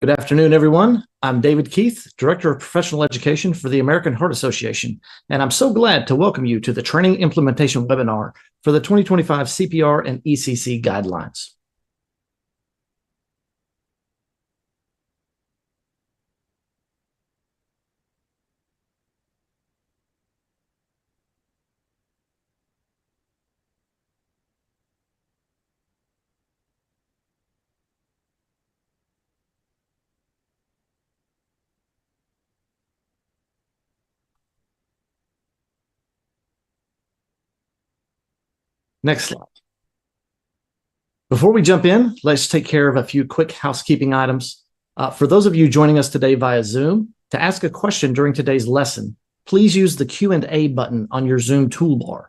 Good afternoon, everyone. I'm David Keith, Director of Professional Education for the American Heart Association, and I'm so glad to welcome you to the Training Implementation webinar for the 2025 CPR and ECC guidelines. Next slide. Before we jump in, let's take care of a few quick housekeeping items. For those of you joining us today via Zoom, to ask a question during today's lesson, please use the Q&A button on your Zoom toolbar.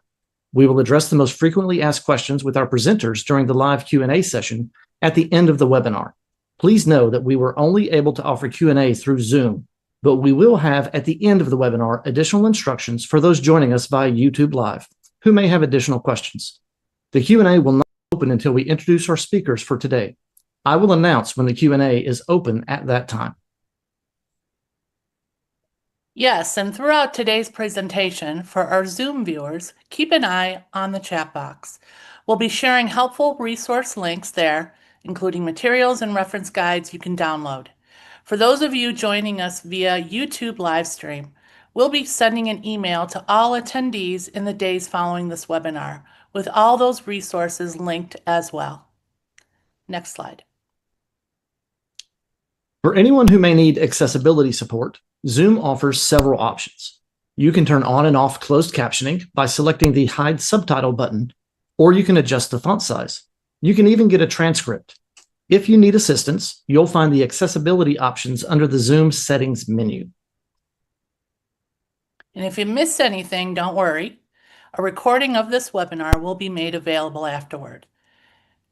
We will address the most frequently asked questions with our presenters during the live Q&A session at the end of the webinar. Please know that we were only able to offer Q&A through Zoom, but we will have at the end of the webinar additional instructions for those joining us via YouTube Live who may have additional questions. The Q&A will not open until we introduce our speakers for today. I will announce when the Q&A is open at that time. Yes, and throughout today's presentation, for our Zoom viewers, keep an eye on the chat box. We'll be sharing helpful resource links there, including materials and reference guides you can download. For those of you joining us via YouTube live stream, we'll be sending an email to all attendees in the days following this webinar, with all those resources linked as well. Next slide. For anyone who may need accessibility support, Zoom offers several options. You can turn on and off closed captioning by selecting the Hide Subtitle button, or you can adjust the font size. You can even get a transcript. If you need assistance, you'll find the accessibility options under the Zoom settings menu. And if you missed anything, don't worry. A recording of this webinar will be made available afterward.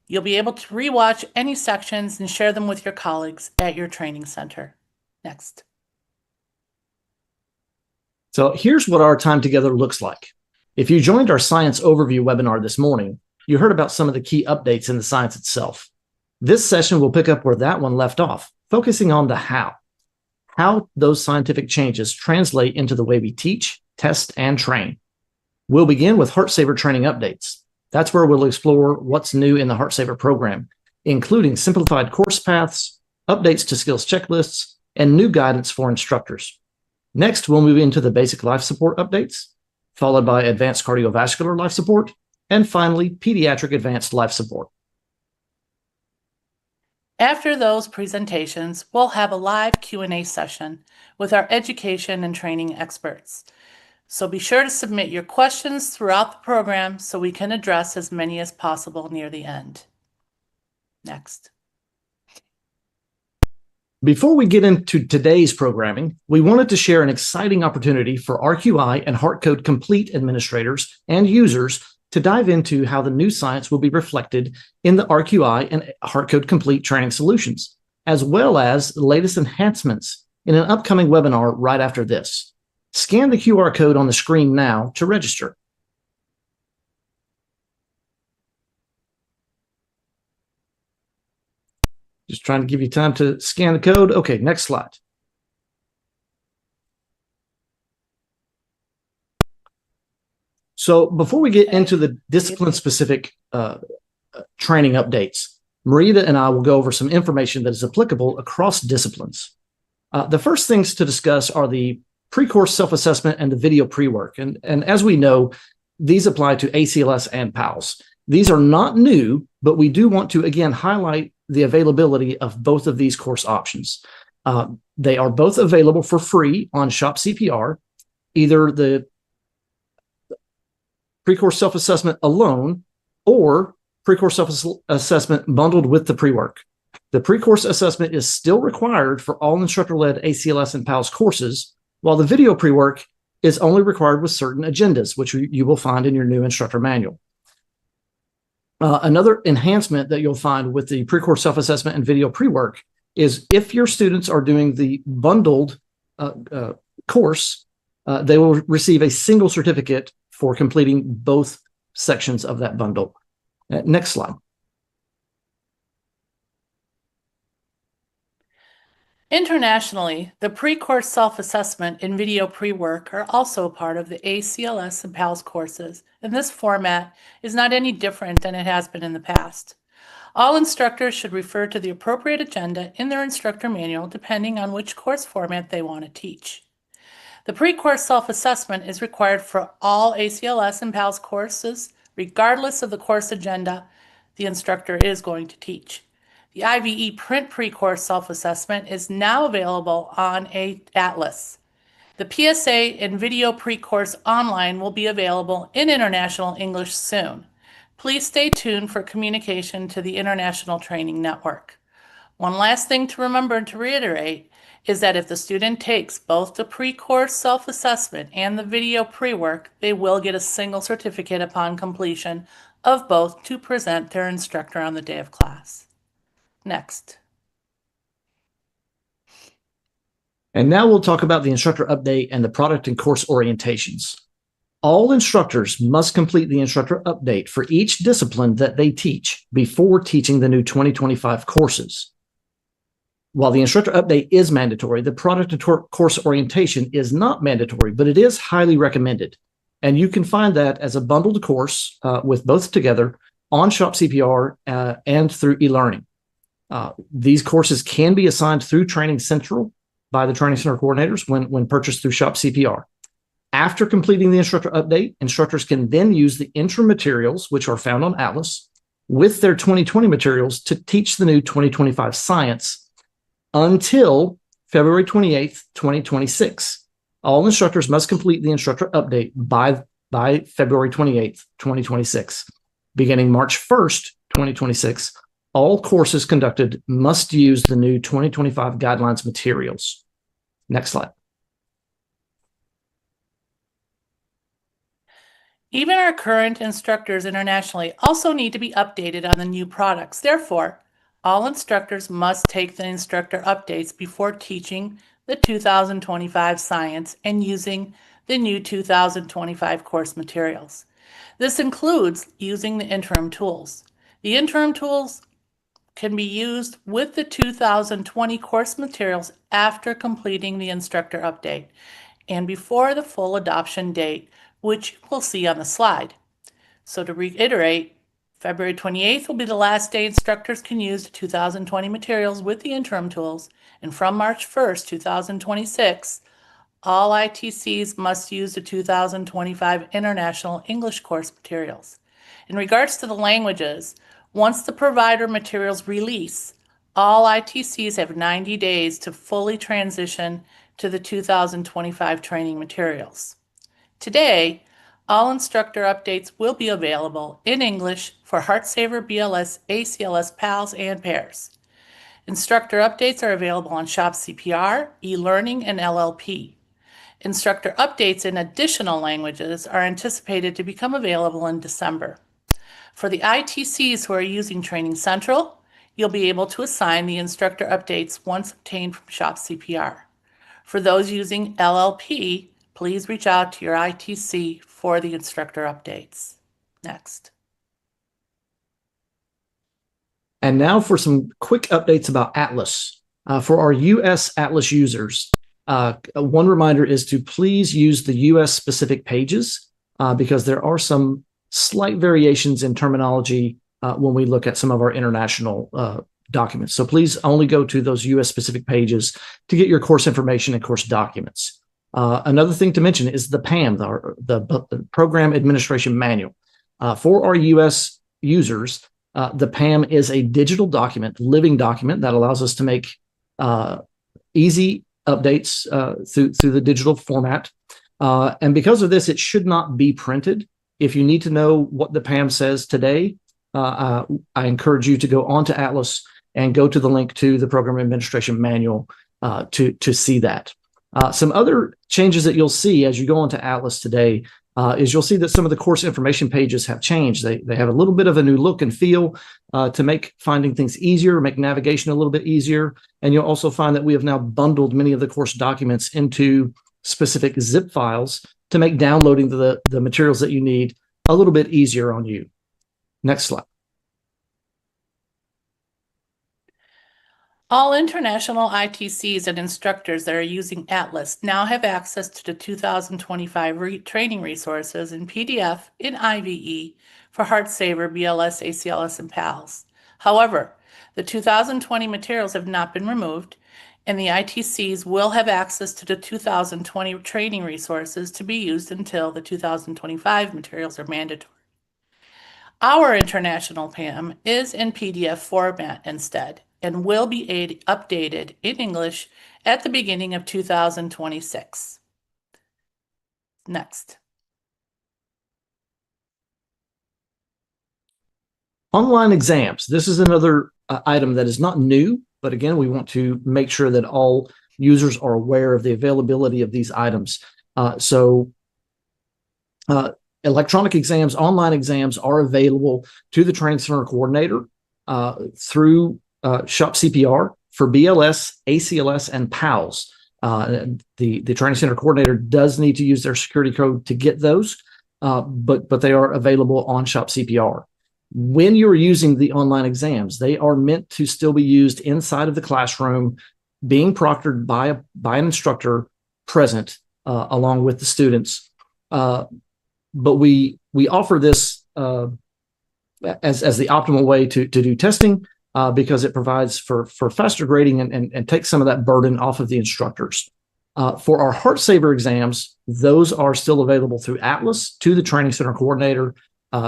You'll be able to rewatch any sections and share them with your colleagues at your training center. Next. So here's what our time together looks like. If you joined our science overview webinar this morning, you heard about some of the key updates in the science itself. This session will pick up where that one left off, focusing on the how those scientific changes translate into the way we teach, test, and train. We'll begin with Heartsaver training updates. That's where we'll explore what's new in the Heartsaver program, including simplified course paths, updates to skills checklists, and new guidance for instructors. Next, we'll move into the basic life support updates, followed by advanced cardiovascular life support, and finally, pediatric advanced life support. After those presentations, we'll have a live Q&A session with our education and training experts. So be sure to submit your questions throughout the program so we can address as many as possible near the end. Next. Before we get into today's programming, we wanted to share an exciting opportunity for RQI and HeartCode Complete administrators and users to dive into how the new science will be reflected in the RQI and HeartCode Complete training solutions, as well as the latest enhancements in an upcoming webinar right after this. Scan the QR code on the screen now to register. Just trying to give you time to scan the code. Okay, next slide. So before we get into the discipline-specific training updates, Marita and I will go over some information that is applicable across disciplines. The first things to discuss are the pre-course self-assessment and the video pre-work. And as we know, these apply to ACLS and PALS. These are not new, but we do want to, again, highlight the availability of both of these course options. They are both available for free on Shop CPR, either the pre-course self-assessment alone or pre-course self-assessment bundled with the pre-work. The pre-course assessment is still required for all instructor-led ACLS and PALS courses, while the video pre-work is only required with certain agendas, which you will find in your new instructor manual. Another enhancement that you'll find with the pre-course self-assessment and video pre-work is if your students are doing the bundled course, they will receive a single certificate for completing both sections of that bundle. Next slide. Internationally, the pre-course self-assessment and video pre-work are also a part of the ACLS and PALS courses, and this format is not any different than it has been in the past. All instructors should refer to the appropriate agenda in their instructor manual depending on which course format they want to teach. The pre-course self-assessment is required for all ACLS and PALS courses, regardless of the course agenda the instructor is going to teach. The IVE print pre-course self-assessment is now available on Atlas. The PSA and video pre-course online will be available in International English soon. Please stay tuned for communication to the International Training Network. One last thing to remember and to reiterate is that if the student takes both the pre-course self-assessment and the video pre-work, they will get a single certificate upon completion of both to present their instructor on the day of class. Next. And now we'll talk about the instructor update and the product and course orientations. All instructors must complete the instructor update for each discipline that they teach before teaching the new 2025 courses. While the instructor update is mandatory, the product and course orientation is not mandatory, but it is highly recommended. And you can find that as a bundled course with both together on Shop CPR and through e-learning. These courses can be assigned through Training Central by the Training Center coordinators when purchased through Shop CPR. After completing the instructor update, instructors can then use the interim materials, which are found on Atlas, with their 2020 materials to teach the new 2025 science until February 28th, 2026. All instructors must complete the instructor update by February 28th, 2026. Beginning March 1st, 2026, all courses conducted must use the new 2025 guidelines materials. Next slide. Even our current instructors internationally also need to be updated on the new products. Therefore, all instructors must take the instructor updates before teaching the 2025 science and using the new 2025 course materials. This includes using the interim tools. The interim tools can be used with the 2020 course materials after completing the instructor update and before the full adoption date, which we'll see on the slide. So to reiterate, February 28th will be the last day instructors can use the 2020 materials with the interim tools, and from March 1st, 2026, all ITCs must use the 2025 International English course materials. In regards to the languages, once the provider materials release, all ITCs have 90 days to fully transition to the 2025 training materials. Today, all instructor updates will be available in English for Heartsaver, BLS, ACLS, PALS, and PAIRS. Instructor updates are available on Shop CPR, e-learning, and LLP. Instructor updates in additional languages are anticipated to become available in December. For the ITCs who are using Training Central, you'll be able to assign the instructor updates once obtained from Shop CPR. For those using LLP, please reach out to your ITC for the instructor updates. Next. And now for some quick updates about Atlas. For our US Atlas users, one reminder is to please use the US specific pages because there are some slight variations in terminology when we look at some of our international documents. So please only go to those US specific pages to get your course information and course documents. Another thing to mention is the PAM, the Program Administration Manual. For our US users, the PAM is a digital document, living document that allows us to make easy updates through the digital format. And because of this, it should not be printed. If you need to know what the PAM says today, I encourage you to go onto Atlas and go to the link to the Program Administration Manual to see that. Some other changes that you'll see as you go onto Atlas today is you'll see that some of the course information pages have changed. They have a little bit of a new look and feel to make finding things easier, make navigation a little bit easier. And you'll also find that we have now bundled many of the course documents into specific zip files to make downloading the materials that you need a little bit easier on you. Next slide. All international ITCs and instructors that are using Atlas now have access to the 2025 training resources in PDF in IVE for Heartsaver, BLS, ACLS, and PALS. However, the 2020 materials have not been removed, and the ITCs will have access to the 2020 training resources to be used until the 2025 materials are mandatory. Our international PAM is in PDF format instead and will be updated in English at the beginning of 2026. Next. Online exams. This is another item that is not new, but again, we want to make sure that all users are aware of the availability of these items. Electronic exams, online exams are available to the Training Center Coordinator through Shop CPR for BLS, ACLS, and PALS. The Training Center Coordinator does need to use their security code to get those, but they are available on Shop CPR. When you're using the online exams, they are meant to still be used inside of the classroom, being proctored by an instructor present along with the students. But we offer this as the optimal way to do testing because it provides for faster grading and takes some of that burden off of the instructors. For our Heartsaver exams, those are still available through Atlas to the Training Center Coordinator.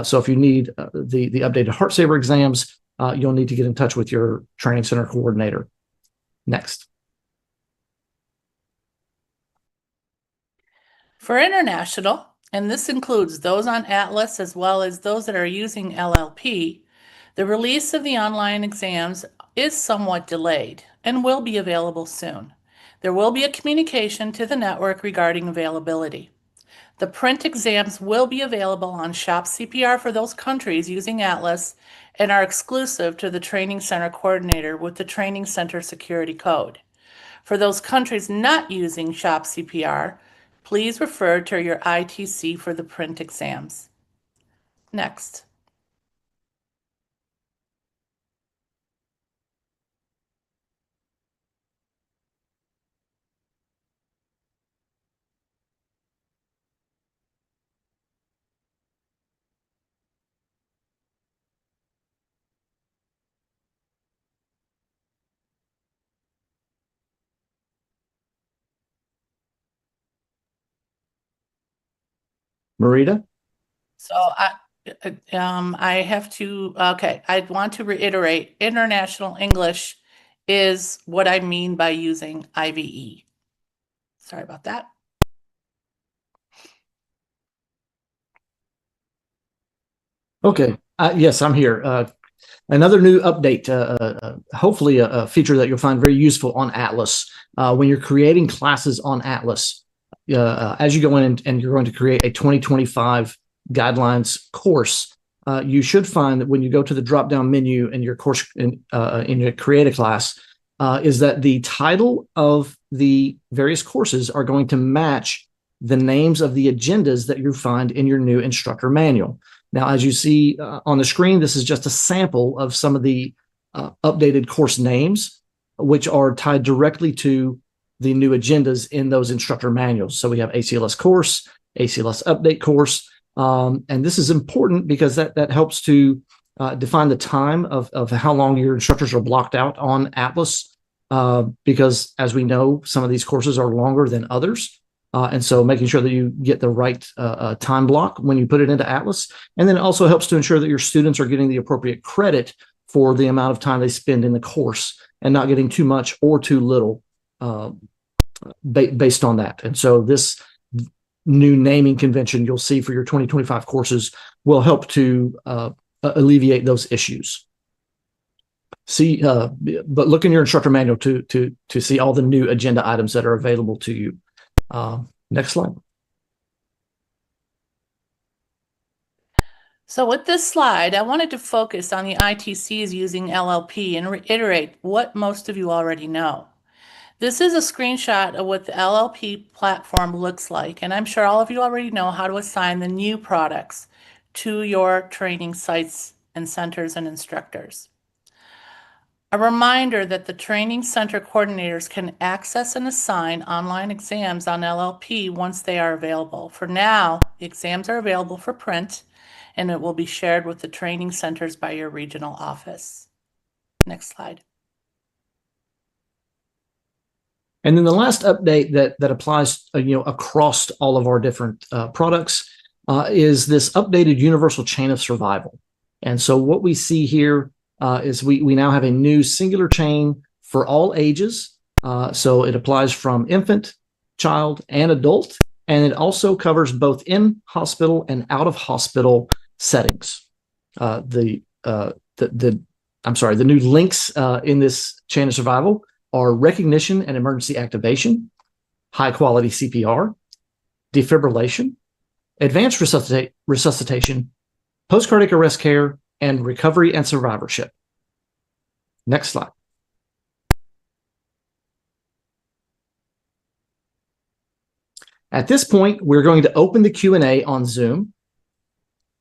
So if you need the updated Heartsaver exams, you'll need to get in touch with your Training Center Coordinator. Next. For international, and this includes those on Atlas as well as those that are using LLP, the release of the online exams is somewhat delayed and will be available soon. There will be a communication to the network regarding availability. The print exams will be available on Shop CPR for those countries using Atlas and are exclusive to the Training Center Coordinator with the Training Center Security Code. For those countries not using Shop CPR, please refer to your ITC for the print exams. Next. Marita? So I have to, okay, I want to reiterate, international English is what I mean by using IVE. Sorry about that. Okay. Yes, I'm here. Another new update, hopefully a feature that you'll find very useful on Atlas. When you're creating classes on Atlas, as you go in and you're going to create a 2025 guidelines course, you should find that when you go to the drop-down menu in your course in your create a class, is that the title of the various courses are going to match the names of the agendas that you find in your new instructor manual. Now, as you see on the screen, this is just a sample of some of the updated course names, which are tied directly to the new agendas in those instructor manuals. So we have ACLS course, ACLS update course, and this is important because that helps to define the time of how long your instructors are blocked out on Atlas, because as we know, some of these courses are longer than others. And so making sure that you get the right time block when you put it into Atlas. And then it also helps to ensure that your students are getting the appropriate credit for the amount of time they spend in the course and not getting too much or too little based on that. And so this new naming convention you'll see for your 2025 courses will help to alleviate those issues. But look in your instructor manual to see all the new agenda items that are available to you. Next slide. So with this slide, I wanted to focus on the ITCs using LLP and reiterate what most of you already know. This is a screenshot of what the LLP platform looks like, and I'm sure all of you already know how to assign the new products to your training sites and centers and instructors. A reminder that the training center coordinators can access and assign online exams on LLP once they are available. For now, the exams are available for print, and it will be shared with the training centers by your regional office. Next slide. And then the last update that applies across all of our different products is this updated universal chain of survival. And so what we see here is we now have a new singular chain for all ages. So it applies from infant, child, and adult, and it also covers both in hospital and out of hospital settings. The new links in this chain of survival are recognition and emergency activation, high quality CPR, defibrillation, advanced resuscitation, post-cardiac arrest care, and recovery and survivorship. Next slide. At this point, we're going to open the Q&A on Zoom.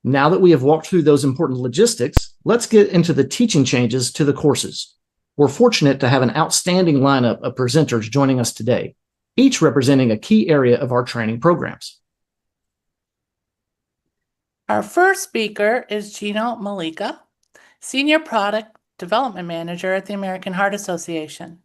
Now that we have walked through those important logistics, let's get into the teaching changes to the courses. We're fortunate to have an outstanding lineup of presenters joining us today, each representing a key area of our training programs. Our first speaker is Gino Malika, Senior Product Development Manager at the American Heart Association.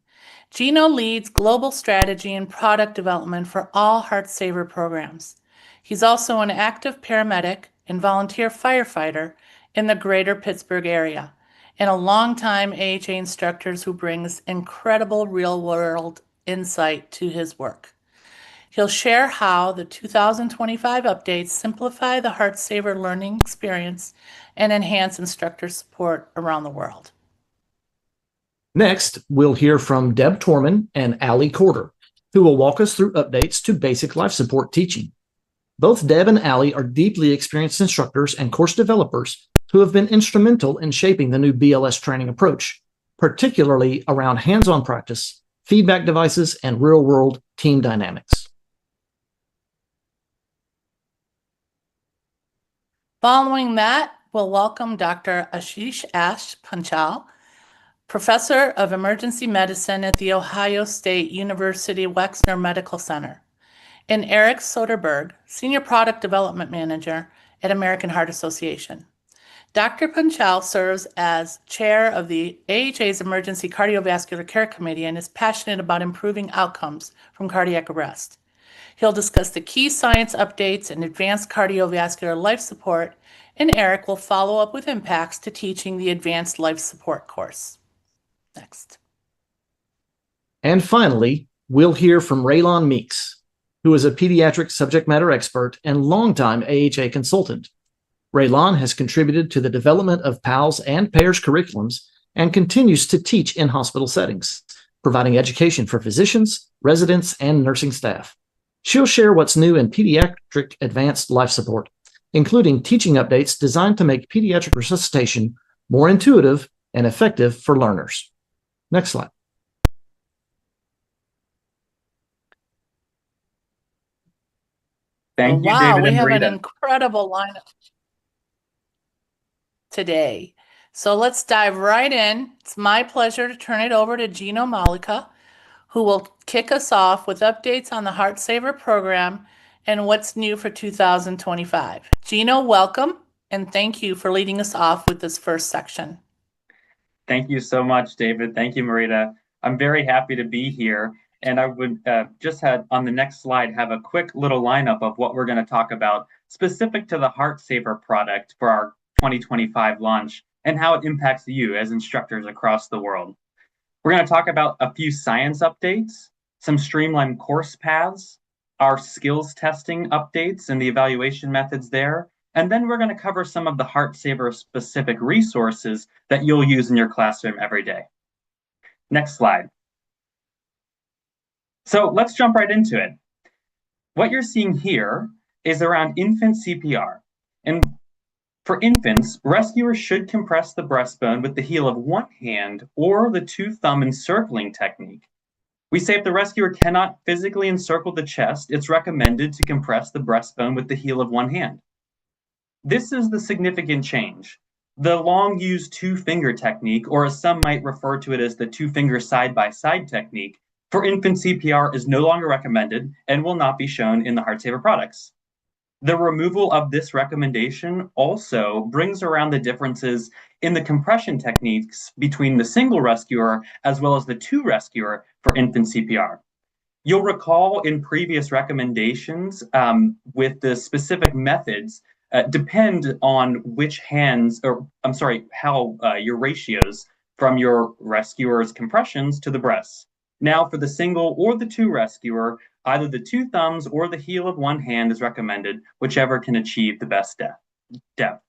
Gino leads global strategy and product development for all Heartsaver programs. He's also an active paramedic and volunteer firefighter in the greater Pittsburgh area, and a longtime AHA instructor who brings incredible real-world insight to his work. He'll share how the 2025 updates simplify the Heartsaver learning experience and enhance instructor support around the world. Next, we'll hear from Deb Torman and Ali Corder, who will walk us through updates to basic life support teaching. Both Deb and Ali are deeply experienced instructors and course developers who have been instrumental in shaping the new BLS training approach, particularly around hands-on practice, feedback devices, and real-world team dynamics. Following that, we'll welcome Dr. Ashish Ash Panchal, Professor of Emergency Medicine at The Ohio State University Wexner Medical Center, and Eric Soderberg, Senior Product Development Manager at American Heart Association. Dr. Panchal serves as chair of the AHA's Emergency Cardiovascular Care Committee and is passionate about improving outcomes from cardiac arrest. He'll discuss the key science updates and advanced cardiovascular life support, and Eric will follow up with impacts to teaching the advanced life support course. Next. And finally, we'll hear from Raylon Meeks, who is a pediatric subject matter expert and longtime AHA consultant. Raylon has contributed to the development of PALS and PAIRS curriculums and continues to teach in hospital settings, providing education for physicians, residents, and nursing staff. She'll share what's new in pediatric advanced life support, including teaching updates designed to make pediatric resuscitation more intuitive and effective for learners. Next slide. Thank you, wow, David we and have an Marita. incredible lineup today. So let's dive right in. It's my pleasure to turn it over to Gino Malika, who will kick us off with updates on the Heartsaver program and what's new for 2025. Gino, welcome, and thank you for leading us off with this first section. Thank you so much, David. Thank you, Marita. I'm very happy to be here. And I would just have on the next slide have a quick little lineup of what we're going to talk about specific to the Heartsaver product for our 2025 launch and how it impacts you as instructors across the world. We're going to talk about a few science updates, some streamlined course paths, our skills testing updates and the evaluation methods there, and then we're going to cover some of the Heartsaver specific resources that you'll use in your classroom every day. Next slide. So let's jump right into it. What you're seeing here is around infant CPR. And for infants, rescuers should compress the breastbone with the heel of one hand or the two thumb encircling technique. We say if the rescuer cannot physically encircle the chest, it's recommended to compress the breastbone with the heel of one hand. This is the significant change. The long used two-finger technique, or as some might refer to it as the two-finger side-by-side technique, for infant CPR is no longer recommended and will not be shown in the Heartsaver products. The removal of this recommendation also brings around the differences in the compression techniques between the single rescuer as well as the two rescuer for infant CPR. You'll recall in previous recommendations with the specific methods depend on which hands, or I'm sorry, how your ratios from your rescuer's compressions to the breasts. Now for the single or the two rescuer, either the two thumbs or the heel of one hand is recommended, whichever can achieve the best depth.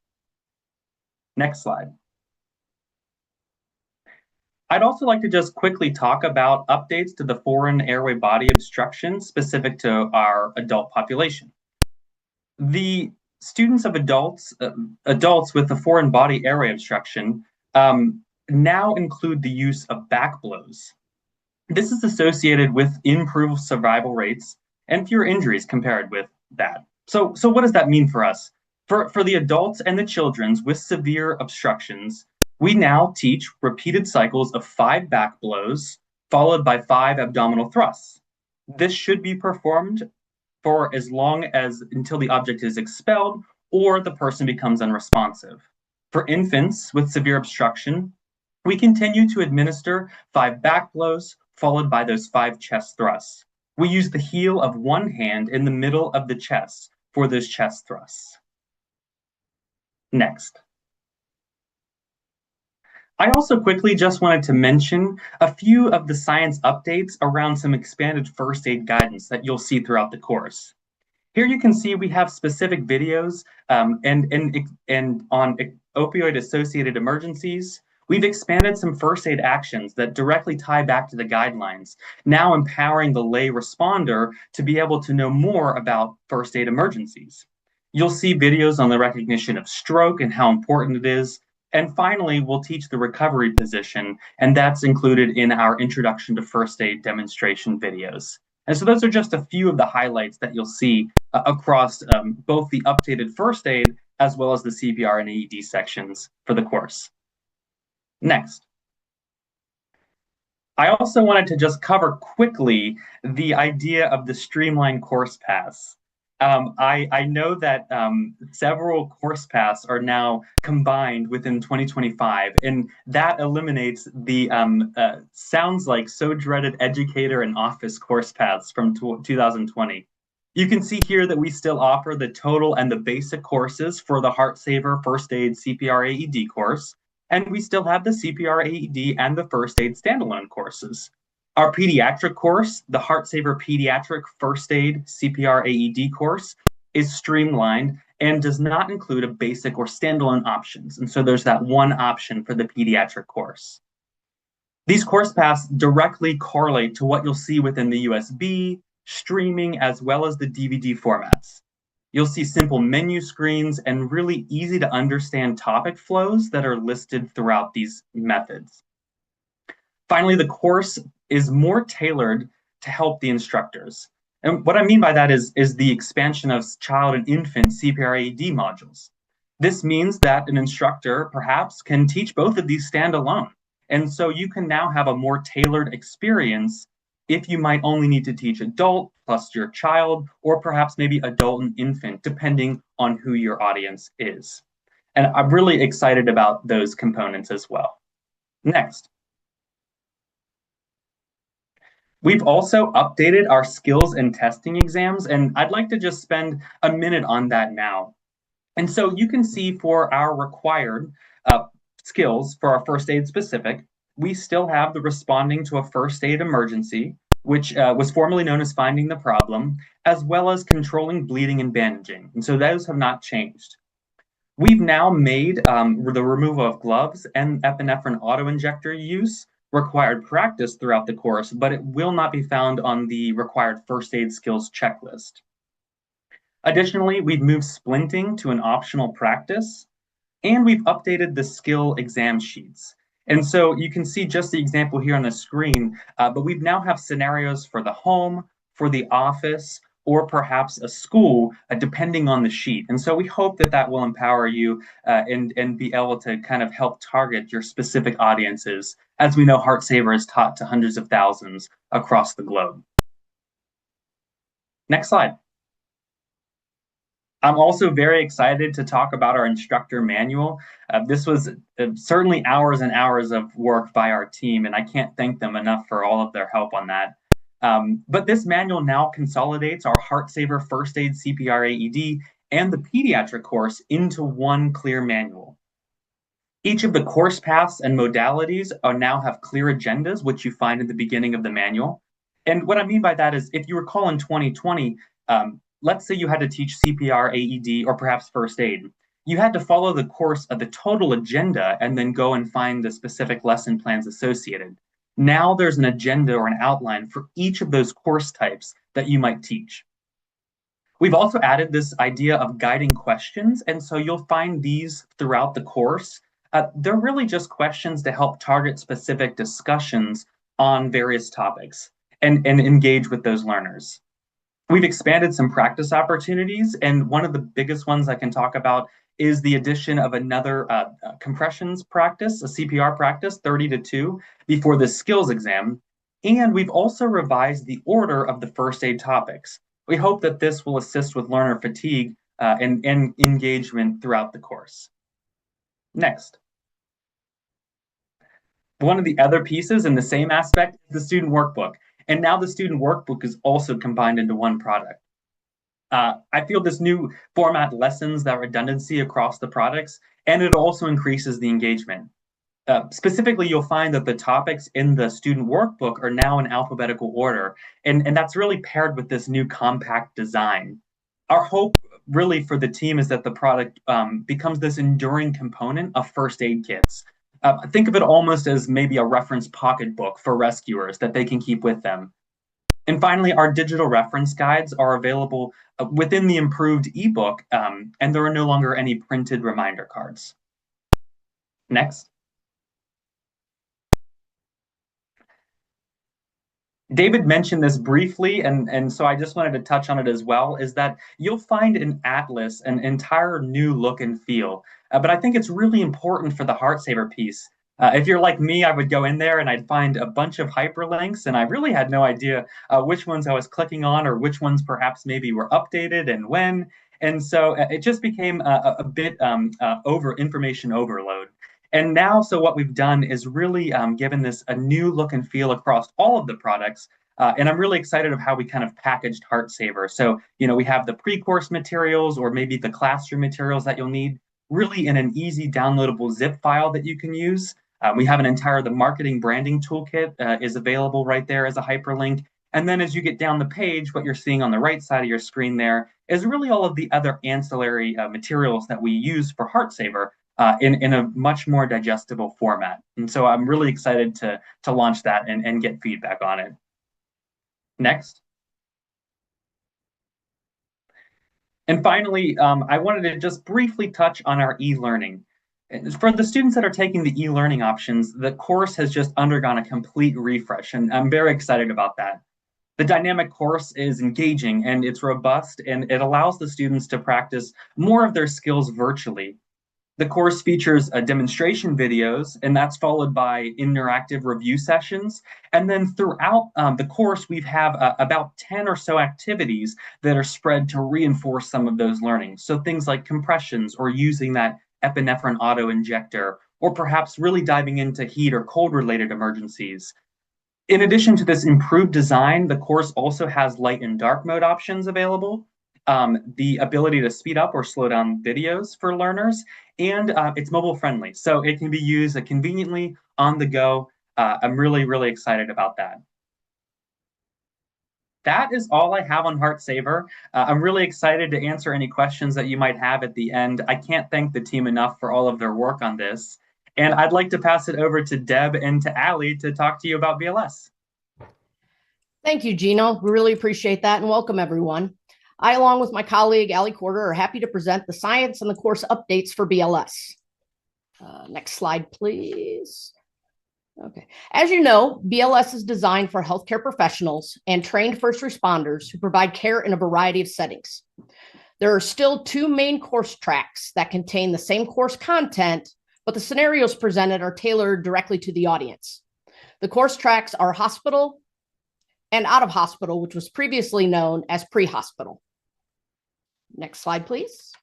Next slide. I'd also like to just quickly talk about updates to the foreign airway body obstruction specific to our adult population. The students of adults with the foreign body airway obstruction now include the use of back blows. This is associated with improved survival rates and fewer injuries compared with that. So what does that mean for us? For the adults and the children with severe obstructions, we now teach repeated cycles of 5 back blows, followed by 5 abdominal thrusts. This should be performed for as long as until the object is expelled or the person becomes unresponsive. For infants with severe obstruction, we continue to administer 5 back blows, followed by those 5 chest thrusts. We use the heel of one hand in the middle of the chest for those chest thrusts. Next. I also quickly just wanted to mention a few of the science updates around some expanded first aid guidance that you'll see throughout the course. Here you can see we have specific videos and on opioid-associated emergencies. We've expanded some first aid actions that directly tie back to the guidelines, now empowering the lay responder to be able to know more about first aid emergencies. You'll see videos on the recognition of stroke and how important it is. And finally, we'll teach the recovery position, and that's included in our Introduction to First Aid demonstration videos. And so those are just a few of the highlights that you'll see across both the updated first aid as well as the CPR and AED sections for the course. Next. I also wanted to just cover quickly the idea of the streamlined course paths. I know that several course paths are now combined within 2025, and that eliminates the sounds like so dreaded educator and office course paths from 2020. You can see here that we still offer the total and the basic courses for the Heartsaver First Aid CPR AED course, and we still have the CPR AED and the First Aid standalone courses. Our pediatric course, the Heartsaver Pediatric First Aid CPR AED course, is streamlined and does not include a basic or standalone options. And so there's that one option for the pediatric course. These course paths directly correlate to what you'll see within the USB, streaming, as well as the DVD formats. You'll see simple menu screens and really easy to understand topic flows that are listed throughout these methods. Finally, the course is more tailored to help the instructors. And what I mean by that is the expansion of child and infant CPR AED modules. This means that an instructor perhaps can teach both of these standalone. And so you can now have a more tailored experience if you might only need to teach adult plus your child, or perhaps maybe adult and infant, depending on who your audience is. And I'm really excited about those components as well. Next. We've also updated our skills and testing exams, and I'd like to just spend a minute on that now. And so you can see for our required skills for our first aid specific, we still have the responding to a first aid emergency, which was formerly known as finding the problem, as well as controlling bleeding and bandaging. And so those have not changed. We've now made the removal of gloves and epinephrine auto-injector use required practice throughout the course, but it will not be found on the required first aid skills checklist. Additionally, we've moved splinting to an optional practice, and we've updated the skill exam sheets. And so you can see just the example here on the screen, but we now have scenarios for the home, for the office, or perhaps a school, depending on the sheet. And so we hope that that will empower you and be able to kind of help target your specific audiences. As we know, Heartsaver is taught to hundreds of thousands across the globe. Next slide. I'm also very excited to talk about our instructor manual. This was certainly hours and hours of work by our team, and I can't thank them enough for all of their help on that. But this manual now consolidates our Heartsaver First Aid CPR AED and the Pediatric course into one clear manual. Each of the course paths and modalities now have clear agendas, which you find at the beginning of the manual. And what I mean by that is, if you recall in 2020, let's say you had to teach CPR, AED, or perhaps first aid. You had to follow the course of the total agenda and then go and find the specific lesson plans associated. Now there's an agenda or an outline for each of those course types that you might teach. We've also added this idea of guiding questions, and so you'll find these throughout the course. They're really just questions to help target specific discussions on various topics and engage with those learners. We've expanded some practice opportunities, and one of the biggest ones I can talk about is the addition of another compressions practice, a CPR practice, 30-2, before the skills exam. And we've also revised the order of the first aid topics. We hope that this will assist with learner fatigue and engagement throughout the course. Next. One of the other pieces in the same aspect is the student workbook. And now the student workbook is also combined into one product. I feel this new format lessens that redundancy across the products, and it also increases the engagement. Specifically, you'll find that the topics in the student workbook are now in alphabetical order, and that's really paired with this new compact design. Our hope really for the team is that the product becomes this enduring component of first aid kits. Think of it almost as maybe a reference pocketbook for rescuers that they can keep with them. And finally, our digital reference guides are available within the improved ebook, and there are no longer any printed reminder cards. Next. David mentioned this briefly, and so I just wanted to touch on it as well, is that you'll find in Atlas an entire new look and feel. But I think it's really important for the Heartsaver piece. If you're like me, I would go in there and I'd find a bunch of hyperlinks, and I really had no idea which ones I was clicking on or which ones perhaps maybe were updated and when. And so it just became a bit information overload. And now, so what we've done is really given this a new look and feel across all of the products. And I'm really excited of how we kind of packaged Heartsaver. So, we have the pre-course materials or maybe the classroom materials that you'll need really in an easy downloadable zip file that you can use. We have the marketing branding toolkit is available right there as a hyperlink. And then as you get down the page, what you're seeing on the right side of your screen there is really all of the other ancillary materials that we use for Heartsaver in a much more digestible format. And so I'm really excited to launch that and get feedback on it. Next. And finally, I wanted to just briefly touch on our e-learning. For the students that are taking the e-learning options, the course has just undergone a complete refresh, and I'm very excited about that. The dynamic course is engaging and it's robust, and it allows the students to practice more of their skills virtually. The course features demonstration videos, and that's followed by interactive review sessions. And then throughout the course, we have about 10 or so activities that are spread to reinforce some of those learnings. So things like compressions or using that epinephrine auto injector, or perhaps really diving into heat or cold related emergencies. In addition to this improved design, the course also has light and dark mode options available, the ability to speed up or slow down videos for learners, and it's mobile friendly. So it can be used conveniently on the go. I'm really, really excited about that. That is all I have on Heartsaver. I'm really excited to answer any questions that you might have at the end. I can't thank the team enough for all of their work on this. And I'd like to pass it over to Deb and to Allie to talk to you about BLS. Thank you, Gino. We really appreciate that, and welcome everyone. I, along with my colleague, Allie Corder, are happy to present the science and the course updates for BLS. Next slide, please. Okay. As you know, BLS is designed for healthcare professionals and trained first responders who provide care in a variety of settings. There are still two main course tracks that contain the same course content, but the scenarios presented are tailored directly to the audience. The course tracks are hospital and out of hospital, which was previously known as pre-hospital. Next slide, please.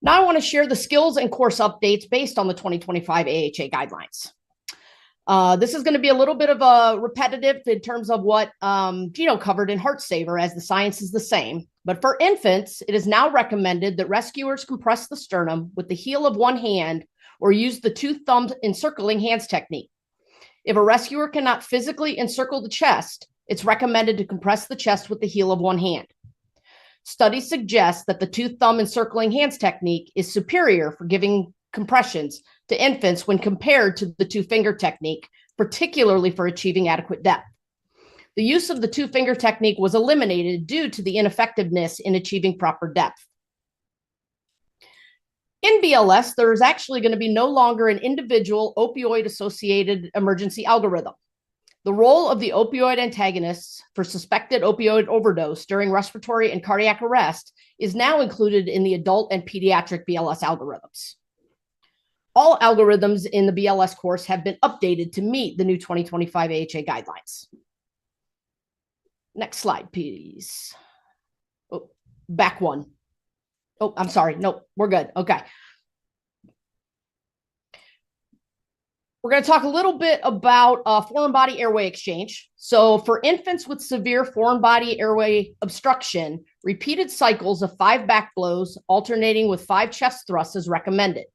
Now I want to share the skills and course updates based on the 2025 AHA guidelines. This is going to be a little bit of a repetitive in terms of what Gino covered in Heartsaver, as the science is the same. But for infants, it is now recommended that rescuers compress the sternum with the heel of one hand or use the two thumbs encircling hands technique. If a rescuer cannot physically encircle the chest, it's recommended to compress the chest with the heel of one hand. Studies suggest that the two thumb encircling hands technique is superior for giving compressions to infants when compared to the two finger technique, particularly for achieving adequate depth. The use of the two finger technique was eliminated due to the ineffectiveness in achieving proper depth. In BLS, there is actually going to be no longer an individual opioid-associated emergency algorithm. The role of the opioid antagonists for suspected opioid overdose during respiratory and cardiac arrest is now included in the adult and pediatric BLS algorithms. All algorithms in the BLS course have been updated to meet the new 2025 AHA guidelines. Next slide, please. Oh, back one. Oh, I'm sorry. Nope, we're good. Okay. We're going to talk a little bit about foreign body airway exchange. So for infants with severe foreign body airway obstruction, repeated cycles of 5 back blows alternating with 5 chest thrusts is recommended.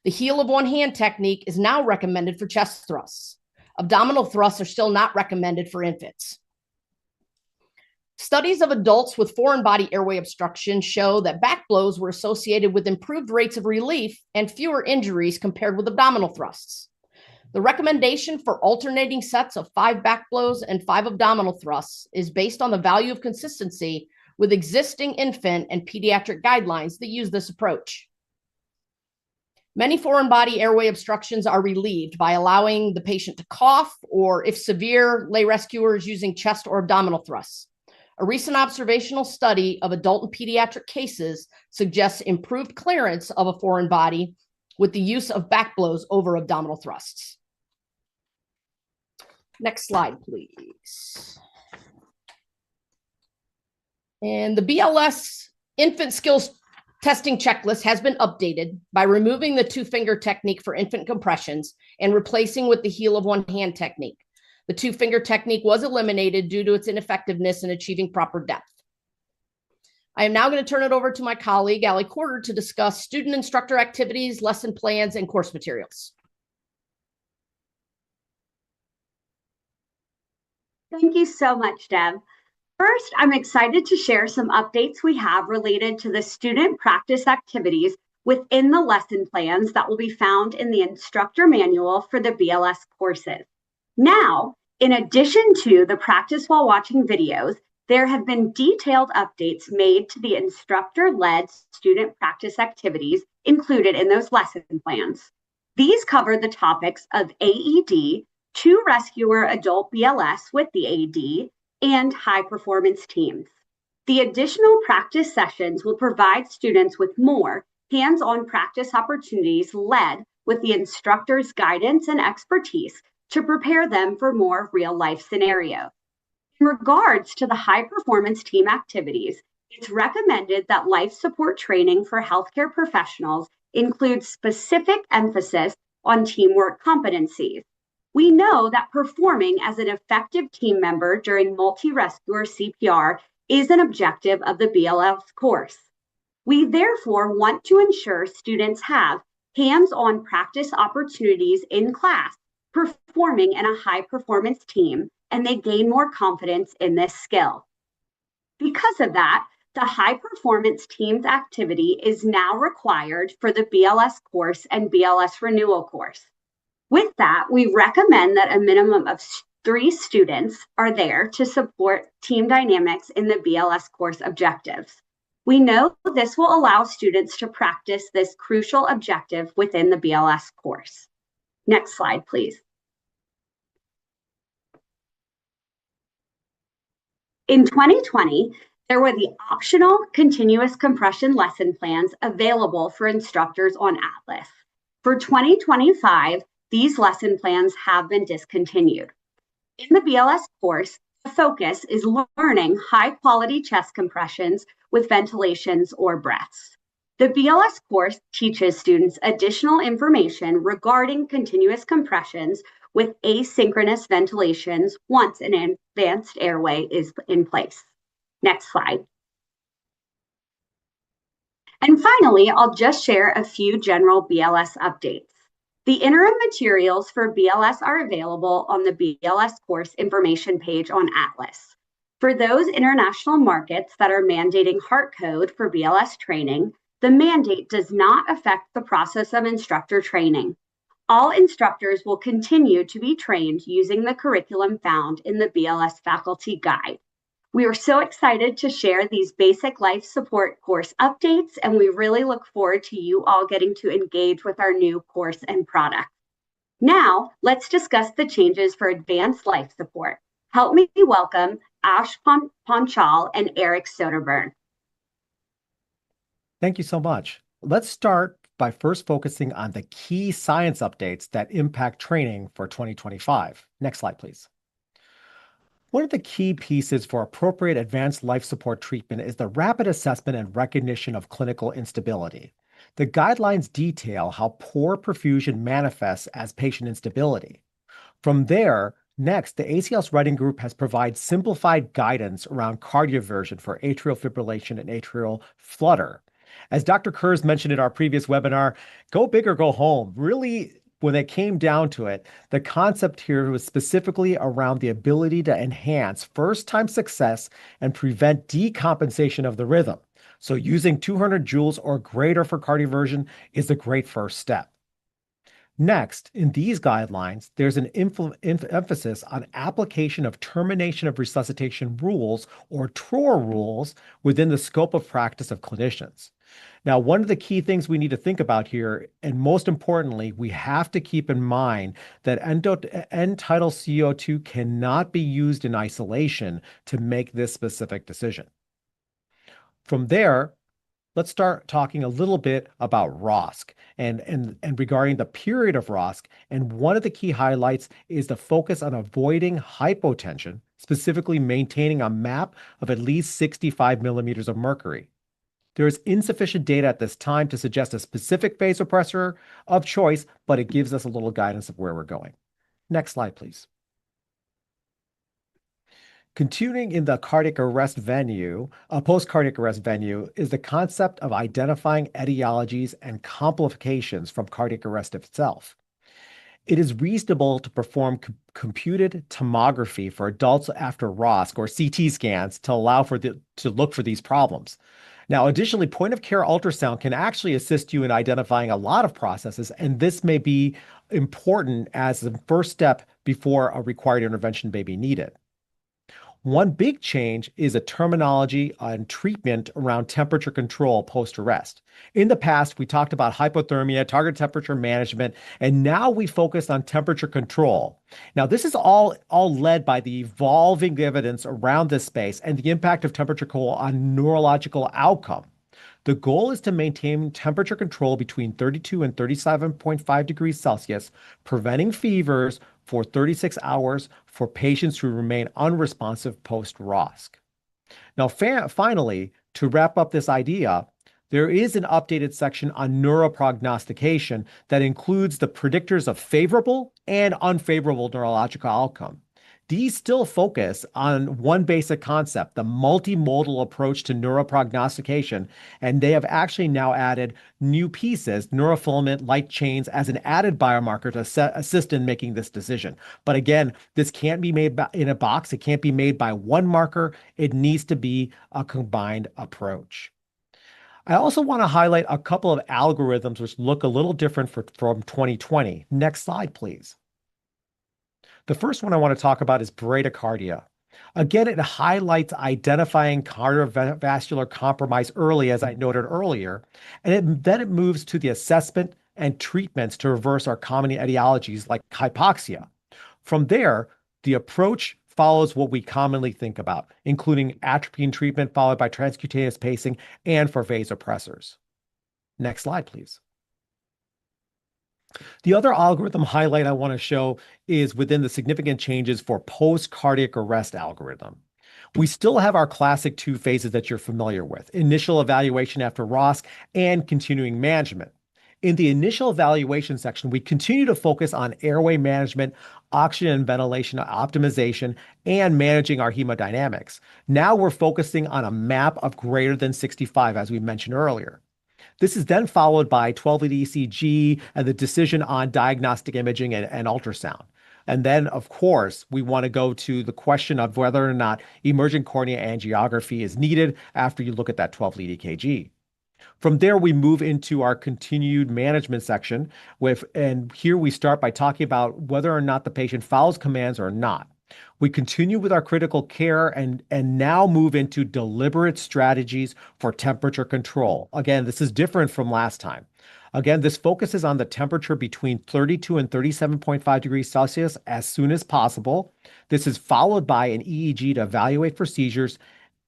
The heel of one hand technique is now recommended for chest thrusts. Abdominal thrusts are still not recommended for infants. Studies of adults with foreign body airway obstruction show that back blows were associated with improved rates of relief and fewer injuries compared with abdominal thrusts. The recommendation for alternating sets of 5 back blows and 5 abdominal thrusts is based on the value of consistency with existing infant and pediatric guidelines that use this approach. Many foreign body airway obstructions are relieved by allowing the patient to cough, or if severe, lay rescuers using chest or abdominal thrusts. A recent observational study of adult and pediatric cases suggests improved clearance of a foreign body with the use of back blows over abdominal thrusts. Next slide, please. And the BLS infant skills testing checklist has been updated by removing the 2-finger technique for infant compressions and replacing with the heel of one hand technique. The 2-finger technique was eliminated due to its ineffectiveness in achieving proper depth. I am now going to turn it over to my colleague, Allie Corder, to discuss student instructor activities, lesson plans, and course materials. Thank you so much, Deb. First, I'm excited to share some updates we have related to the student practice activities within the lesson plans that will be found in the instructor manual for the BLS courses. Now, in addition to the practice while watching videos, there have been detailed updates made to the instructor-led student practice activities included in those lesson plans. These cover the topics of AED, 2-rescuer adult BLS with the AED, and high-performance teams. The additional practice sessions will provide students with more hands-on practice opportunities led with the instructor's guidance and expertise to prepare them for more real-life scenarios. In regards to the high-performance team activities, it's recommended that life support training for healthcare professionals includes specific emphasis on teamwork competencies. We know that performing as an effective team member during multi-rescuer CPR is an objective of the BLS course. We therefore want to ensure students have hands-on practice opportunities in class performing in a high-performance team, and they gain more confidence in this skill. Because of that, the high-performance teams activity is now required for the BLS course and BLS renewal course. With that, we recommend that a minimum of 3 students are there to support team dynamics in the BLS course objectives. We know this will allow students to practice this crucial objective within the BLS course. Next slide, please. In 2020, there were the optional continuous compression lesson plans available for instructors on Atlas. For 2025, these lesson plans have been discontinued. In the BLS course, the focus is learning high-quality chest compressions with ventilations or breaths. The BLS course teaches students additional information regarding continuous compressions with asynchronous ventilations once an advanced airway is in place. Next slide. And finally, I'll just share a few general BLS updates. The interim materials for BLS are available on the BLS course information page on Atlas. For those international markets that are mandating heart code for BLS training, the mandate does not affect the process of instructor training. All instructors will continue to be trained using the curriculum found in the BLS faculty guide. We are so excited to share these basic life support course updates, and we really look forward to you all getting to engage with our new course and product. Now, let's discuss the changes for advanced life support. Help me welcome Ash Ponchal and Eric Soderburn. Thank you so much. Let's start by first focusing on the key science updates that impact training for 2025. Next slide, please. One of the key pieces for appropriate advanced life support treatment is the rapid assessment and recognition of clinical instability. The guidelines detail how poor perfusion manifests as patient instability. From there, next, the ACLS Writing Group has provided simplified guidance around cardioversion for atrial fibrillation and atrial flutter. As Dr. Kurz mentioned in our previous webinar, go big or go home. Really, when it came down to it, the concept here was specifically around the ability to enhance first-time success and prevent decompensation of the rhythm. So using 200 joules or greater for cardioversion is a great first step. Next, in these guidelines, there's an emphasis on application of termination of resuscitation rules or TROR rules within the scope of practice of clinicians. Now, one of the key things we need to think about here, and most importantly, we have to keep in mind that end-tidal CO2 cannot be used in isolation to make this specific decision. From there, let's start talking a little bit about ROSC and regarding the period of ROSC. And one of the key highlights is the focus on avoiding hypotension, specifically maintaining a MAP of at least 65 millimeters of mercury. There is insufficient data at this time to suggest a specific vasopressor of choice, but it gives us a little guidance of where we're going. Next slide, please. Continuing in the cardiac arrest venue, post-cardiac arrest venue, is the concept of identifying etiologies and complications from cardiac arrest itself. It is reasonable to perform computed tomography for adults after ROSC or CT scans to allow to look for these problems. Now, additionally, point-of-care ultrasound can actually assist you in identifying a lot of processes, and this may be important as the first step before a required intervention may be needed. One big change is a terminology and treatment around temperature control post-arrest. In the past, we talked about hypothermia, target temperature management, and now we focus on temperature control. Now, this is all led by the evolving evidence around this space and the impact of temperature control on neurological outcome. The goal is to maintain temperature control between 32 and 37.5 degrees Celsius, preventing fevers for 36 hours for patients who remain unresponsive post-ROSC. Now, finally, to wrap up this idea, there is an updated section on neuroprognostication that includes the predictors of favorable and unfavorable neurological outcome. These still focus on one basic concept, the multimodal approach to neuroprognostication, and they have actually now added new pieces, neurofilament light chains, as an added biomarker to assist in making this decision. But again, this can't be made in a box. It can't be made by one marker. It needs to be a combined approach. I also want to highlight a couple of algorithms which look a little different from 2020. Next slide, please. The first one I want to talk about is bradycardia. Again, it highlights identifying cardiovascular compromise early, as I noted earlier, and then it moves to the assessment and treatments to reverse our common etiologies like hypoxia. From there, the approach follows what we commonly think about, including atropine treatment followed by transcutaneous pacing and for vasopressors. Next slide, please. The other algorithm highlight I want to show is within the significant changes for post-cardiac arrest algorithm. We still have our classic two phases that you're familiar with, initial evaluation after ROSC and continuing management. In the initial evaluation section, we continue to focus on airway management, oxygen and ventilation optimization, and managing our hemodynamics. Now we're focusing on a MAP of greater than 65, as we mentioned earlier. This is then followed by 12-lead ECG and the decision on diagnostic imaging and ultrasound. And then, of course, we want to go to the question of whether or not emergent cornea angiography is needed after you look at that 12-lead EKG. From there, we move into our continued management section, and here we start by talking about whether or not the patient follows commands or not. We continue with our critical care and now move into deliberate strategies for temperature control. Again, this is different from last time. Again, this focuses on the temperature between 32 and 37.5 degrees Celsius as soon as possible. This is followed by an EEG to evaluate for seizures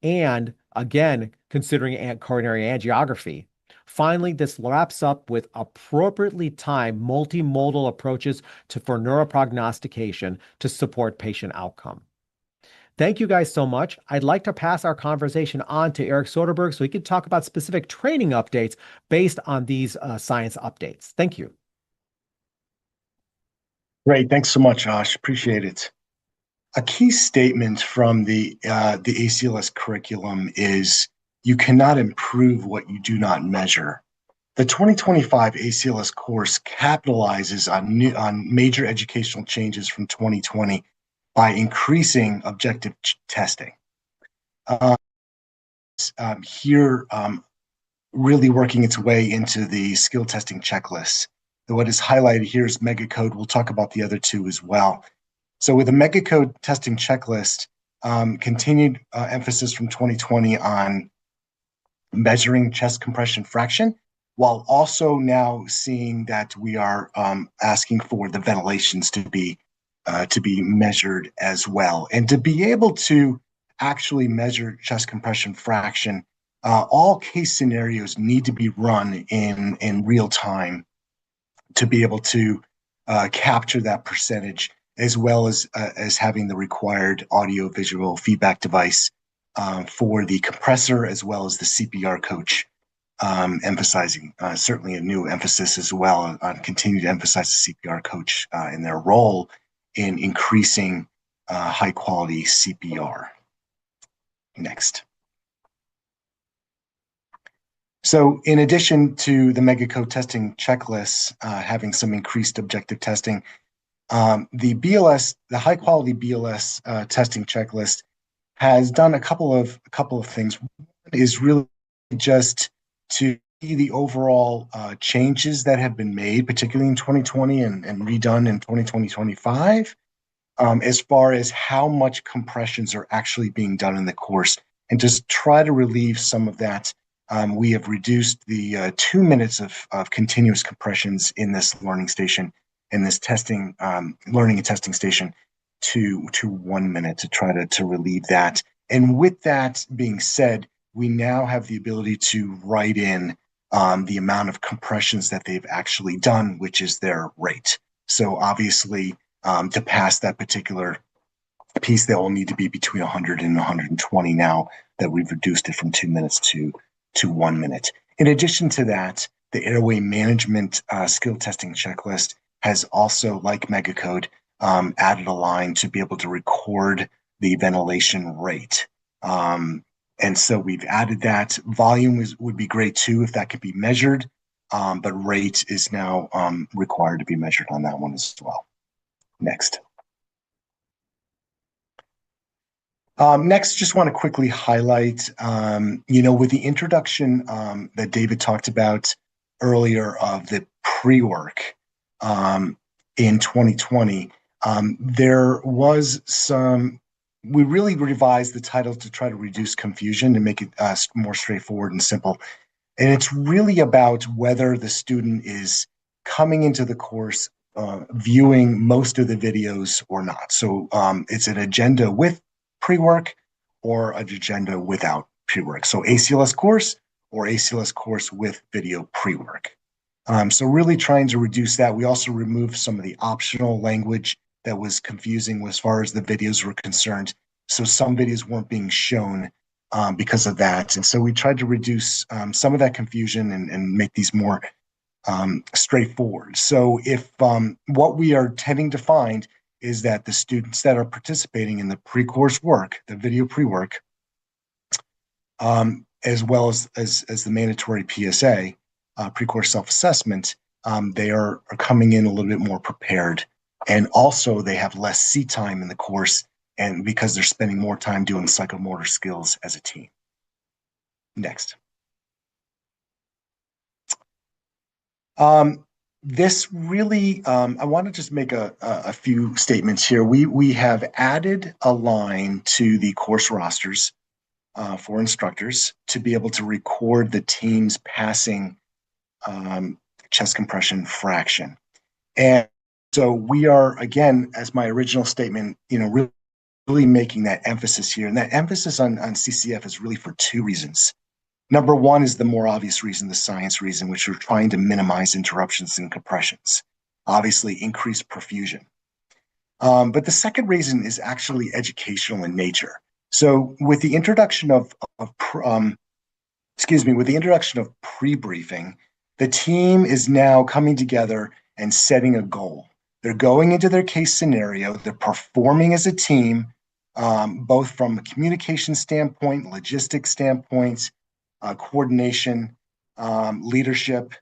and, again, considering coronary angiography. Finally, this wraps up with appropriately timed multimodal approaches for neuroprognostication to support patient outcome. Thank you guys so much. I'd like to pass our conversation on to Eric Soderberg so he can talk about specific training updates based on these science updates. Thank you. Great. Thanks so much, Josh. Appreciate it. A key statement from the ACLS curriculum is you cannot improve what you do not measure. The 2025 ACLS course capitalizes on major educational changes from 2020 by increasing objective testing. Here, really working its way into the skill testing checklist. What is highlighted here is megacode. We'll talk about the other two as well. So with the megacode testing checklist, continued emphasis from 2020 on measuring chest compression fraction, while also now seeing that we are asking for the ventilations to be measured as well. And to be able to actually measure chest compression fraction, all case scenarios need to be run in real time to be able to capture that percentage, as well as having the required audio-visual feedback device for the compressor, as well as the CPR coach, emphasizing certainly a new emphasis as well on continue to emphasize the CPR coach in their role in increasing high-quality CPR. Next. So in addition to the megacode testing checklists having some increased objective testing, the high-quality BLS testing checklist has done a couple of things. One is really just to see the overall changes that have been made, particularly in 2020 and redone in 2025, as far as how much compressions are actually being done in the course, and just try to relieve some of that. We have reduced the 2 minutes of continuous compressions in this learning station, in this testing, learning and testing station, to 1 minute to try to relieve that. And with that being said, we now have the ability to write in the amount of compressions that they've actually done, which is their rate. So obviously, to pass that particular piece, they will need to be between 100 and 120 now that we've reduced it from 2 minutes to 1 minute. In addition to that, the airway management skill testing checklist has also, like megacode, added a line to be able to record the ventilation rate. And so we've added that. Volume would be great too if that could be measured, but rate is now required to be measured on that one as well. Next. Next, just want to quickly highlight, with the introduction that David talked about earlier of the pre-work in 2020, there was we really revised the title to try to reduce confusion and make it more straightforward and simple. And it's really about whether the student is coming into the course viewing most of the videos or not. So it's an agenda with pre-work or an agenda without pre-work. So ACLS course or ACLS course with video pre-work. So really trying to reduce that. We also removed some of the optional language that was confusing as far as the videos were concerned. So some videos weren't being shown because of that. And so we tried to reduce some of that confusion and make these more straightforward. So if what we are tending to find is that the students that are participating in the pre-course work, the video pre-work, as well as the mandatory PSA, pre-course self-assessment, they are coming in a little bit more prepared. And also they have less seat time in the course, and because they're spending more time doing psychomotor skills as a team. Next. This really, I want to just make a few statements here. We have added a line to the course rosters for instructors to be able to record the team's passing chest compression fraction. And so we are, again, as my original statement, really making that emphasis here. And that emphasis on CCF is really for two reasons. Number one is the more obvious reason, the science reason, which we're trying to minimize interruptions and compressions, obviously increase perfusion. But the second reason is actually educational in nature. So with the introduction of pre-briefing, the team is now coming together and setting a goal. They're going into their case scenario. They're performing as a team, both from a communication standpoint, logistics standpoint, coordination, leadership,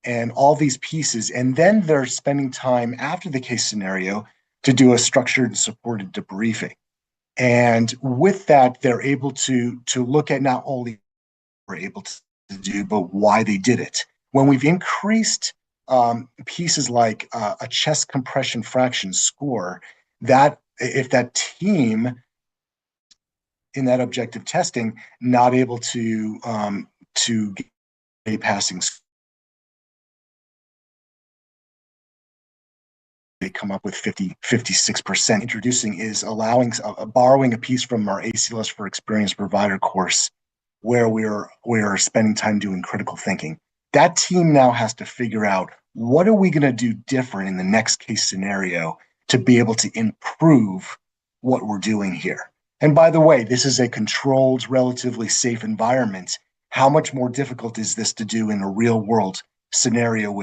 and all these pieces. And then they're spending time after the case scenario to do a structured and supported debriefing. And with that, they're able to look at not only what they're able to do, but why they did it. When we've increased pieces like a chest compression fraction score, that if that team in that objective testing not able to get a passing score, they come up with 56%. Introducing is allowing borrowing a piece from our ACLS for Experienced Provider course, where we're spending time doing critical thinking. That team now has to figure out, what are we going to do different in the next case scenario to be able to improve what we're doing here? And by the way, this is a controlled, relatively safe environment. How much more difficult is this to do in a real world scenario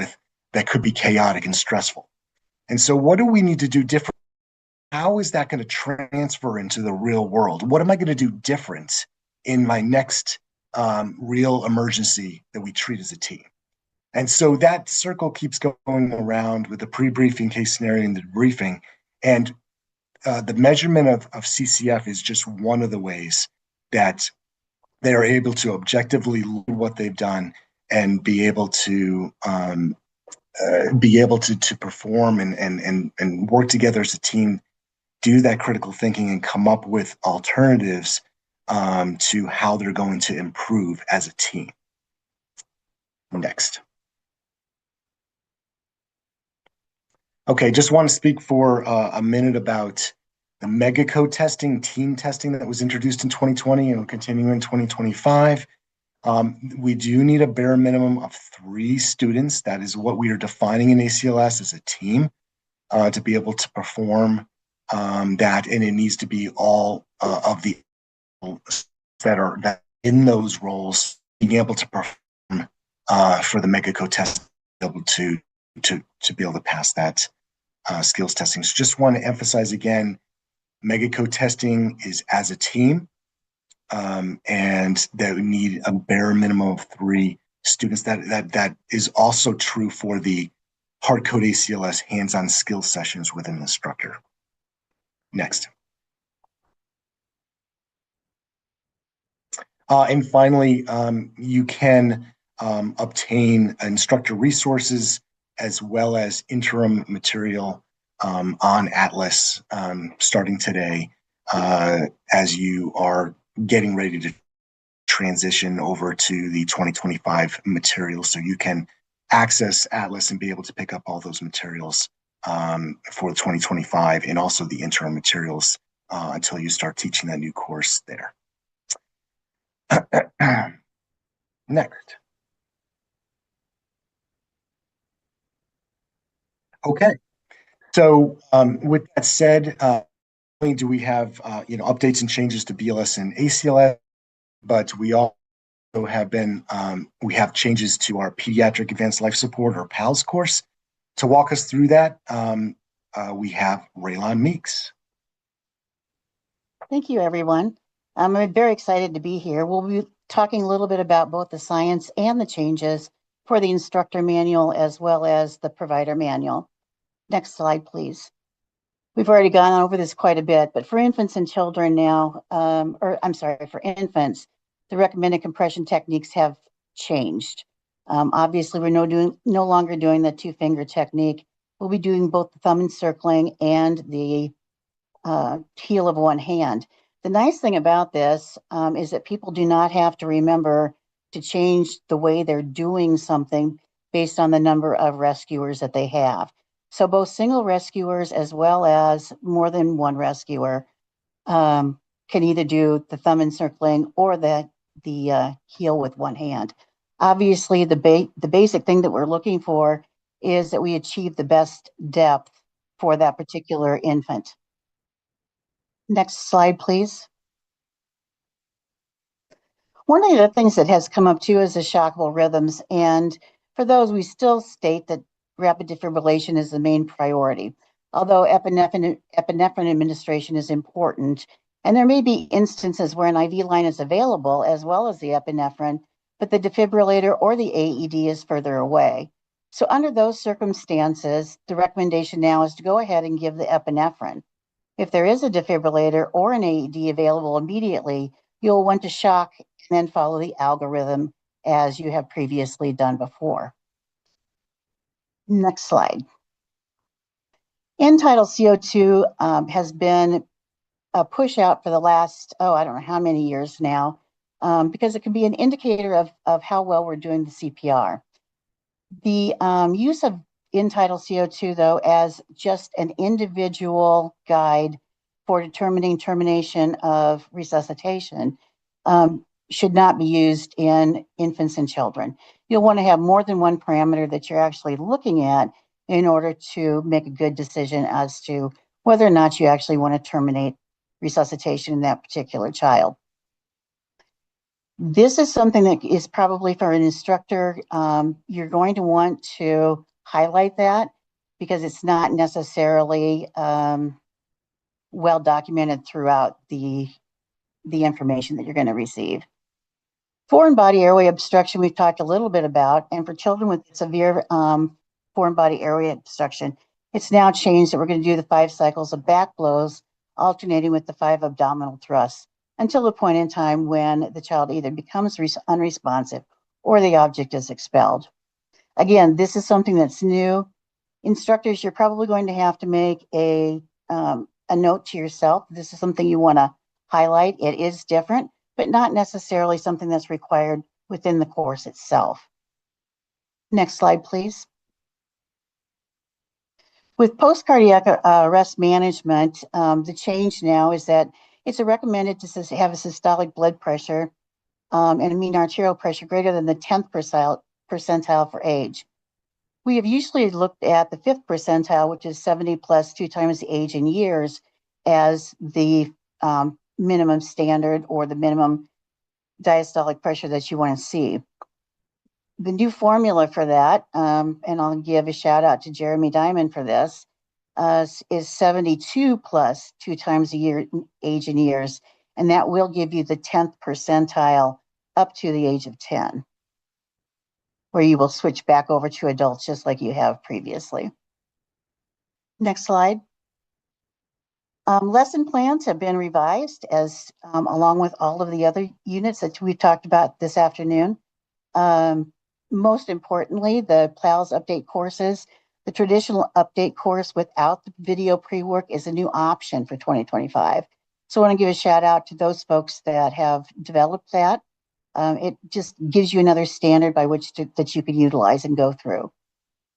that could be chaotic and stressful? And so what do we need to do different? How is that going to transfer into the real world? What am I going to do different in my next real emergency that we treat as a team? And so that circle keeps going around with the pre-briefing case scenario and the briefing. And the measurement of CCF is just one of the ways that they are able to objectively look at what they've done and be able to perform and work together as a team, do that critical thinking, and come up with alternatives to how they're going to improve as a team. Next. Okay, just want to speak for a minute about the megacode testing, team testing that was introduced in 2020 and will continue in 2025. We do need a bare minimum of 3 students. That is what we are defining in ACLS as a team to be able to perform that, and it needs to be all of the that are in those roles being able to perform for the megacode test, able to be able to pass that skills testing. So just want to emphasize again, megacode testing is as a team, and that we need a bare minimum of 3 students. That is also true for the hardcode ACLS hands-on skills sessions with an instructor. Next. And finally, you can obtain instructor resources as well as interim material on Atlas starting today as you are getting ready to transition over to the 2025 material. So you can access Atlas and be able to pick up all those materials for 2025 and also the interim materials until you start teaching that new course there. Next. Okay. So with that said, do we have updates and changes to BLS and ACLS, but we also have we have changes to our Pediatric Advanced Life Support or PALS course. To walk us through that, we have Raylon Meeks. Thank you, everyone. I'm very excited to be here. We'll be talking a little bit about both the science and the changes for the instructor manual as well as the provider manual. Next slide, please. We've already gone over this quite a bit, but for infants and children now, for infants, the recommended compression techniques have changed. Obviously, we're no longer doing the two-finger technique. We'll be doing both the thumb encircling and the heel of one hand. The nice thing about this is that people do not have to remember to change the way they're doing something based on the number of rescuers that they have. So both single rescuers as well as more than one rescuer can either do the thumb encircling or the heel with one hand. Obviously, the basic thing that we're looking for is that we achieve the best depth for that particular infant. Next slide, please. One of the things that has come up too is the shockable rhythms. And for those, we still state that rapid defibrillation is the main priority, although epinephrine administration is important. And there may be instances where an IV line is available as well as the epinephrine, but the defibrillator or the AED is further away. So under those circumstances, the recommendation now is to go ahead and give the epinephrine. If there is a defibrillator or an AED available immediately, you'll want to shock and then follow the algorithm as you have previously done before. Next slide. End-tidal CO2 has been a push out for the last, I don't know how many years now, because it can be an indicator of how well we're doing the CPR. The use of end-tidal CO2, though, as just an individual guide for determining termination of resuscitation should not be used in infants and children. You'll want to have more than one parameter that you're actually looking at in order to make a good decision as to whether or not you actually want to terminate resuscitation in that particular child. This is something that is probably for an instructor. You're going to want to highlight that because it's not necessarily well documented throughout the information that you're going to receive. Foreign body airway obstruction, we've talked a little bit about, and for children with severe foreign body airway obstruction, it's now changed that we're going to do the 5 cycles of back blows, alternating with the 5 abdominal thrusts until the point in time when the child either becomes unresponsive or the object is expelled. Again, this is something that's new. Instructors, you're probably going to have to make a note to yourself. This is something you want to highlight. It is different, but not necessarily something that's required within the course itself. Next slide, please. With post-cardiac arrest management, the change now is that it's recommended to have a systolic blood pressure and a mean arterial pressure greater than the 10th percentile for age. We have usually looked at the 5th percentile, which is 70 plus 2 times the age in years, as the minimum standard or the minimum diastolic pressure that you want to see. The new formula for that, and I'll give a shout out to Jeremy Diamond for this, is 72 plus 2 times the age in years, and that will give you the 10th percentile up to the age of 10, where you will switch back over to adults just like you have previously. Next slide. Lesson plans have been revised as along with all of the other units that we've talked about this afternoon. Most importantly, the PLALS update courses. The traditional update course without the video pre-work is a new option for 2025. So I want to give a shout out to those folks that have developed that. It just gives you another standard by which that you can utilize and go through.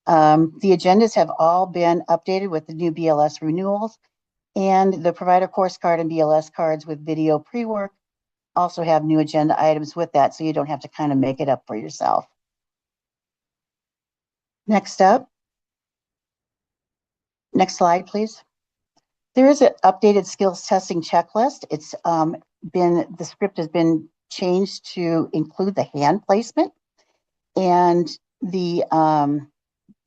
The agendas have all been updated with the new BLS renewals, and the provider course card and BLS cards with video pre-work also have new agenda items with that, so you don't have to kind of make it up for yourself. Next up. Next slide, please. There is an updated skills testing checklist. It's the script has been changed to include the hand placement. And the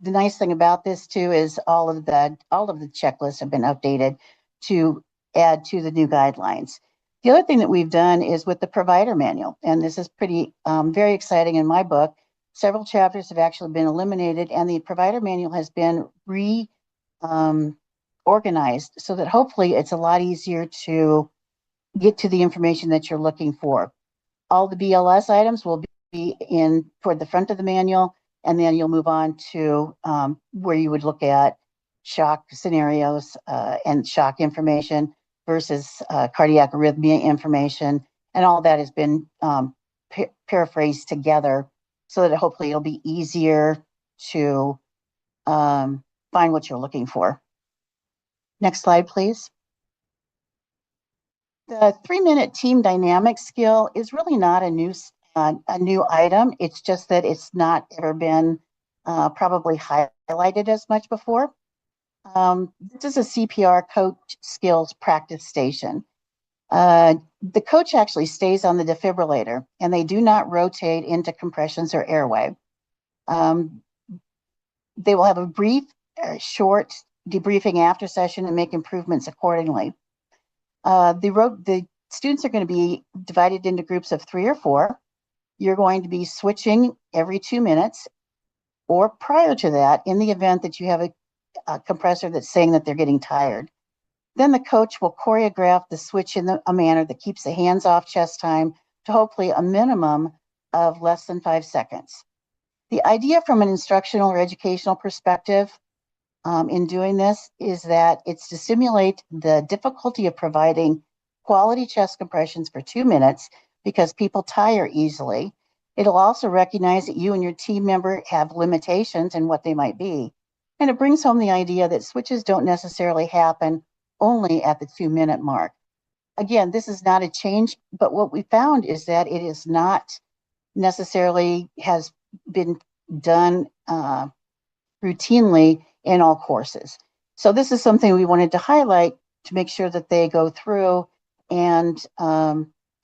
nice thing about this too is all of the checklists have been updated to add to the new guidelines. The other thing that we've done is with the provider manual, and this is pretty very exciting in my book. Several chapters have actually been eliminated, and the provider manual has been organized so that hopefully it's a lot easier to get to the information that you're looking for. All the BLS items will be in toward the front of the manual, and then you'll move on to where you would look at shock scenarios and shock information versus cardiac arrhythmia information, and all that has been paraphrased together so that hopefully it'll be easier to find what you're looking for. Next slide, please. The 3-minute team dynamic skill is really not a new item. It's just that it's not ever been probably highlighted as much before. This is a CPR coach skills practice station. The coach actually stays on the defibrillator, and they do not rotate into compressions or airway. They will have a brief, short debriefing after session and make improvements accordingly. The students are going to be divided into groups of 3 or 4. You're going to be switching every 2 minutes, or prior to that, in the event that you have a compressor that's saying that they're getting tired. Then the coach will choreograph the switch in a manner that keeps the hands off chest time to hopefully a minimum of less than 5 seconds. The idea from an instructional or educational perspective in doing this is that it's to simulate the difficulty of providing quality chest compressions for 2 minutes because people tire easily. It'll also recognize that you and your team member have limitations and what they might be. And it brings home the idea that switches don't necessarily happen only at the 2-minute mark. Again, this is not a change, but what we found is that it is not necessarily has been done routinely in all courses. So this is something we wanted to highlight to make sure that they go through and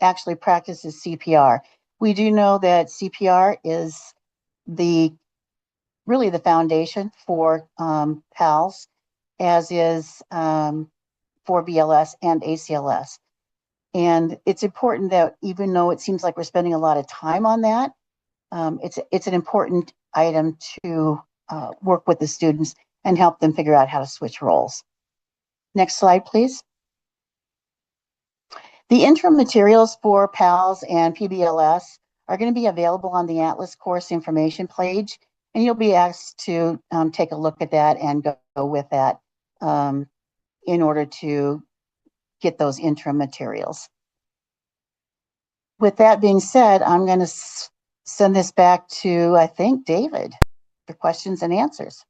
actually practices CPR. We do know that CPR is really the foundation for PALS, as is for BLS and ACLS. And it's important that even though it seems like we're spending a lot of time on that, it's an important item to work with the students and help them figure out how to switch roles. Next slide, please. The interim materials for PALS and PBLS are going to be available on the Atlas course information page, and you'll be asked to take a look at that and go with that in order to get those interim materials. With that being said, I'm going to send this back to, I think, David for questions and answers.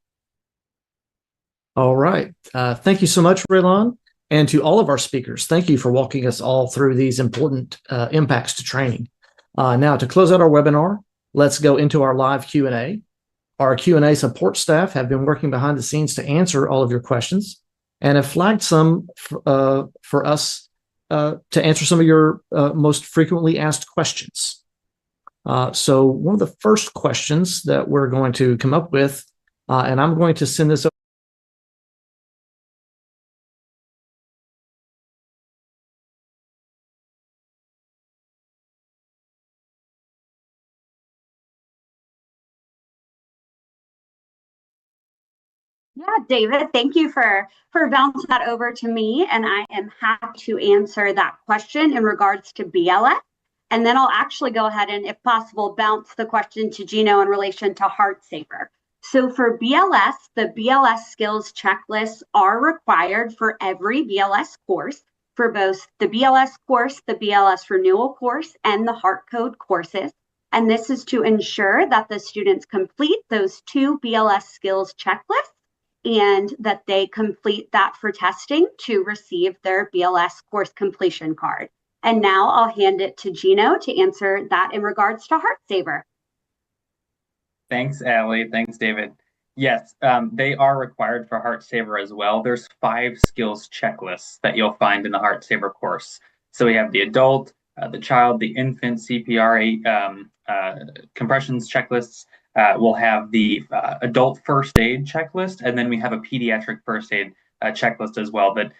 All right. Thank you so much, Raylon. And to all of our speakers, thank you for walking us all through these important impacts to training. Now, to close out our webinar, let's go into our live Q&A. Our Q&A support staff have been working behind the scenes to answer all of your questions and have flagged some for us to answer some of your most frequently asked questions. So one of the first questions that we're going to come up with, and I'm going to send this over. Yeah, David, thank you for bouncing that over to me. And I am happy to answer that question in regards to BLS. And then I'll actually go ahead and, if possible, bounce the question to Gino in relation to Heartsaver. So for BLS, the BLS skills checklists are required for every BLS course. for both the BLS course, the BLS renewal course, and the Heart Code courses. And this is to ensure that the students complete those 2 BLS skills checklists and that they complete that for testing to receive their BLS course completion card. And now I'll hand it to Gino to answer that in regards to Heartsaver. Thanks, Allie. Thanks, David. Yes, they are required for Heartsaver as well. There's 5 skills checklists that you'll find in the Heartsaver course. So we have the adult, the child, the infant, CPR, compressions checklists. We'll have the adult first aid checklist, and then we have a pediatric first aid checklist as well that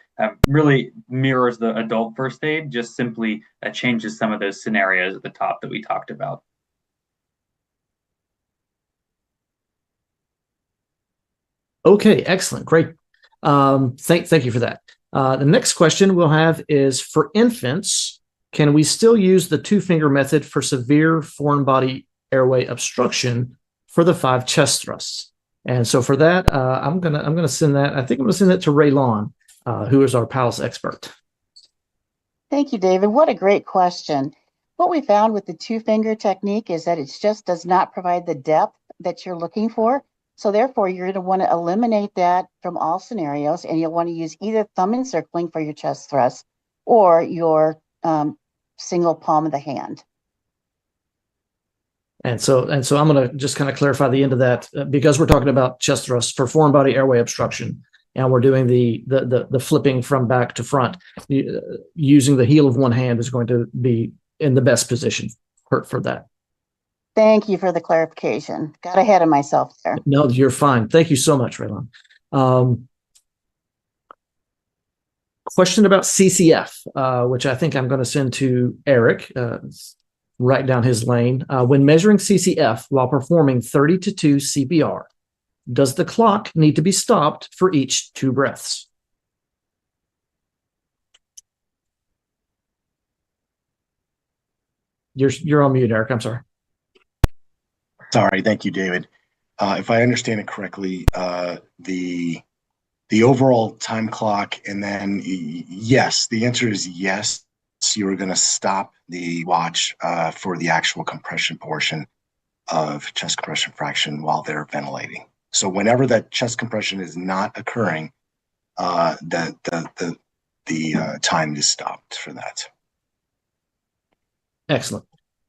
really mirrors the adult first aid, just simply changes some of those scenarios at the top that we talked about. Okay, excellent. Great. Thank you for that. The next question we'll have is, for infants, can we still use the 2-finger method for severe foreign body airway obstruction for the 5 chest thrusts? And so for that, I'm gonna send that. I think I'm gonna send that to Raylon, who is our PALS expert. Thank you, David. What a great question. What we found with the 2-finger technique is that it just does not provide the depth that you're looking for. So therefore, you're going to want to eliminate that from all scenarios, and you'll want to use either thumb encircling for your chest thrust or your single palm of the hand. And so I'm going to just kind of clarify the end of that, because we're talking about chest thrust for foreign body airway obstruction, and we're doing the flipping from back to front. Using the heel of one hand is going to be in the best position for that. Thank you for the clarification. Got ahead of myself there. No, you're fine. Thank you so much, Raylon. Question about CCF, which I think I'm going to send to Eric, right down his lane. When measuring CCF while performing 30 to 2 CPR, does the clock need to be stopped for each 2 breaths? You're on mute, Eric. I'm sorry. Sorry, thank you, David. If I understand it correctly, the overall time clock, and then yes, the answer is yes. You are going to stop the watch for the actual compression portion of chest compression fraction while they're ventilating. So whenever that chest compression is not occurring, the time is stopped for that. Excellent.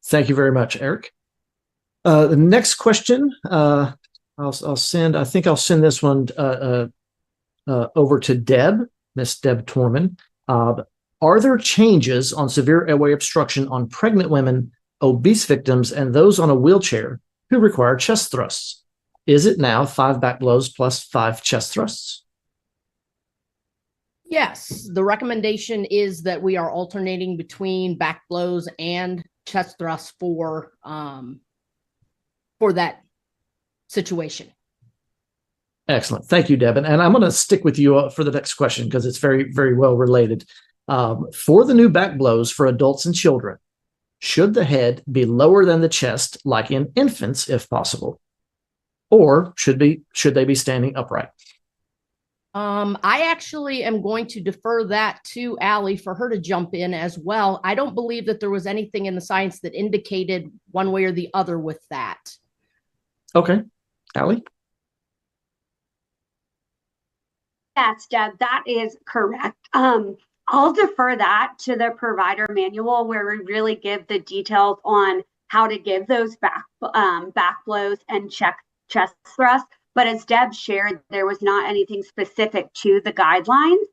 Thank you very much, Eric. The next question, I'll send. I think I'll send this one over to Deb, Miss Deb Torman. Are there changes on severe airway obstruction on pregnant women, obese victims, and those on a wheelchair who require chest thrusts? Is it now 5 back blows plus 5 chest thrusts? Yes, the recommendation is that we are alternating between back blows and chest thrusts for that situation. Excellent. Thank you, Deb. And I'm going to stick with you for the next question because it's very, very well related. For the new back blows for adults and children, should the head be lower than the chest, like in infants, if possible? Or should they be standing upright? I actually am going to defer that to Allie for her to jump in as well. I don't believe that there was anything in the science that indicated one way or the other with that. Okay. Allie? Yes, Deb, that is correct. I'll defer that to the provider manual where we really give the details on how to give those back blows and chest thrusts. But as Deb shared, there was not anything specific to the guidelines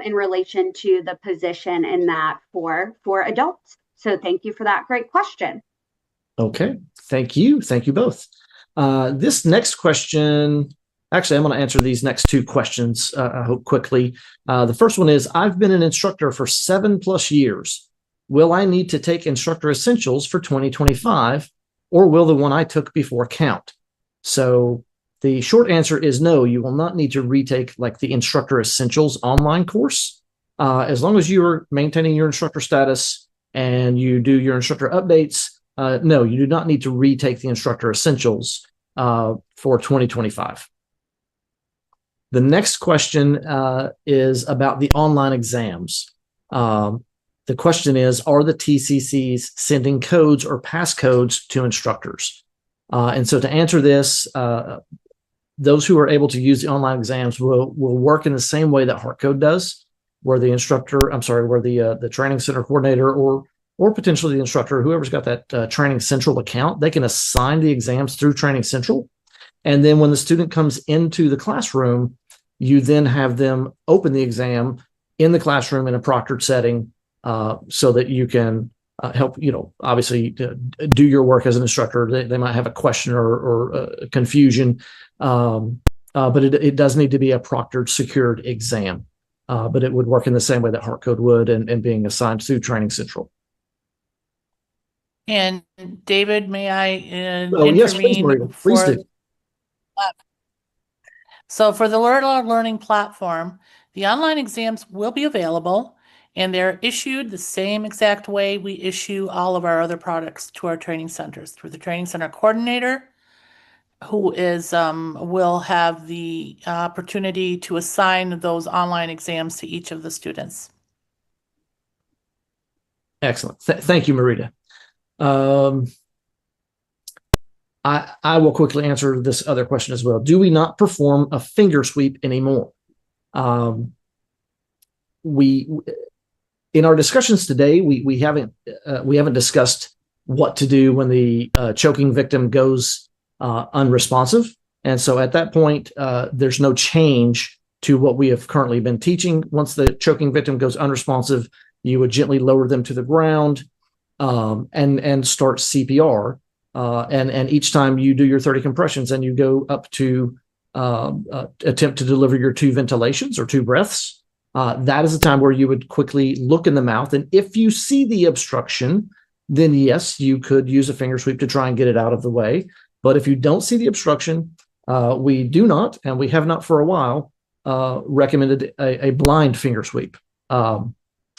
in relation to the position in that for adults. So thank you for that great question. Okay, thank you. Thank you both. This next question, actually, I'm going to answer these next 2 questions, I hope quickly. The first one is, I've been an instructor for 7+ years. Will I need to take Instructor Essentials for 2025, or will the one I took before count? So the short answer is no, you will not need to retake like the Instructor Essentials online course. As long as you are maintaining your instructor status and you do your instructor updates, no, you do not need to retake the Instructor Essentials for 2025. The next question is about the online exams. The question is, are the TCCs sending codes or passcodes to instructors? And so to answer this, those who are able to use the online exams will work in the same way that HeartCode does, where the training center coordinator or potentially the instructor, whoever's got that Training Central account, they can assign the exams through Training Central. And then when the student comes into the classroom, you then have them open the exam in the classroom in a proctored setting, so that you can help, obviously do your work as an instructor. They might have a question or confusion, but it does need to be a proctored, secured exam. But it would work in the same way that HeartCode would, and being assigned through Training Central. And David, may I yes, please, intervene? Maria, please do. So for the Learning platform, the online exams will be available, and they're issued the same exact way we issue all of our other products to our training centers, through the training center coordinator, who is will have the opportunity to assign those online exams to each of the students. Excellent. Thank you, Marita. I will quickly answer this other question as well. Do we not perform a finger sweep anymore? In our discussions today, we haven't discussed what to do when the choking victim goes unresponsive, and so at that point, there's no change to what we have currently been teaching. Once the choking victim goes unresponsive, you would gently lower them to the ground and start CPR. And each time you do your 30 compressions and you go up to attempt to deliver your 2 ventilations or 2 breaths, that is the time where you would quickly look in the mouth. And if you see the obstruction, then yes, you could use a finger sweep to try and get it out of the way. But if you don't see the obstruction, we do not, and we have not for a while, recommended a blind finger sweep.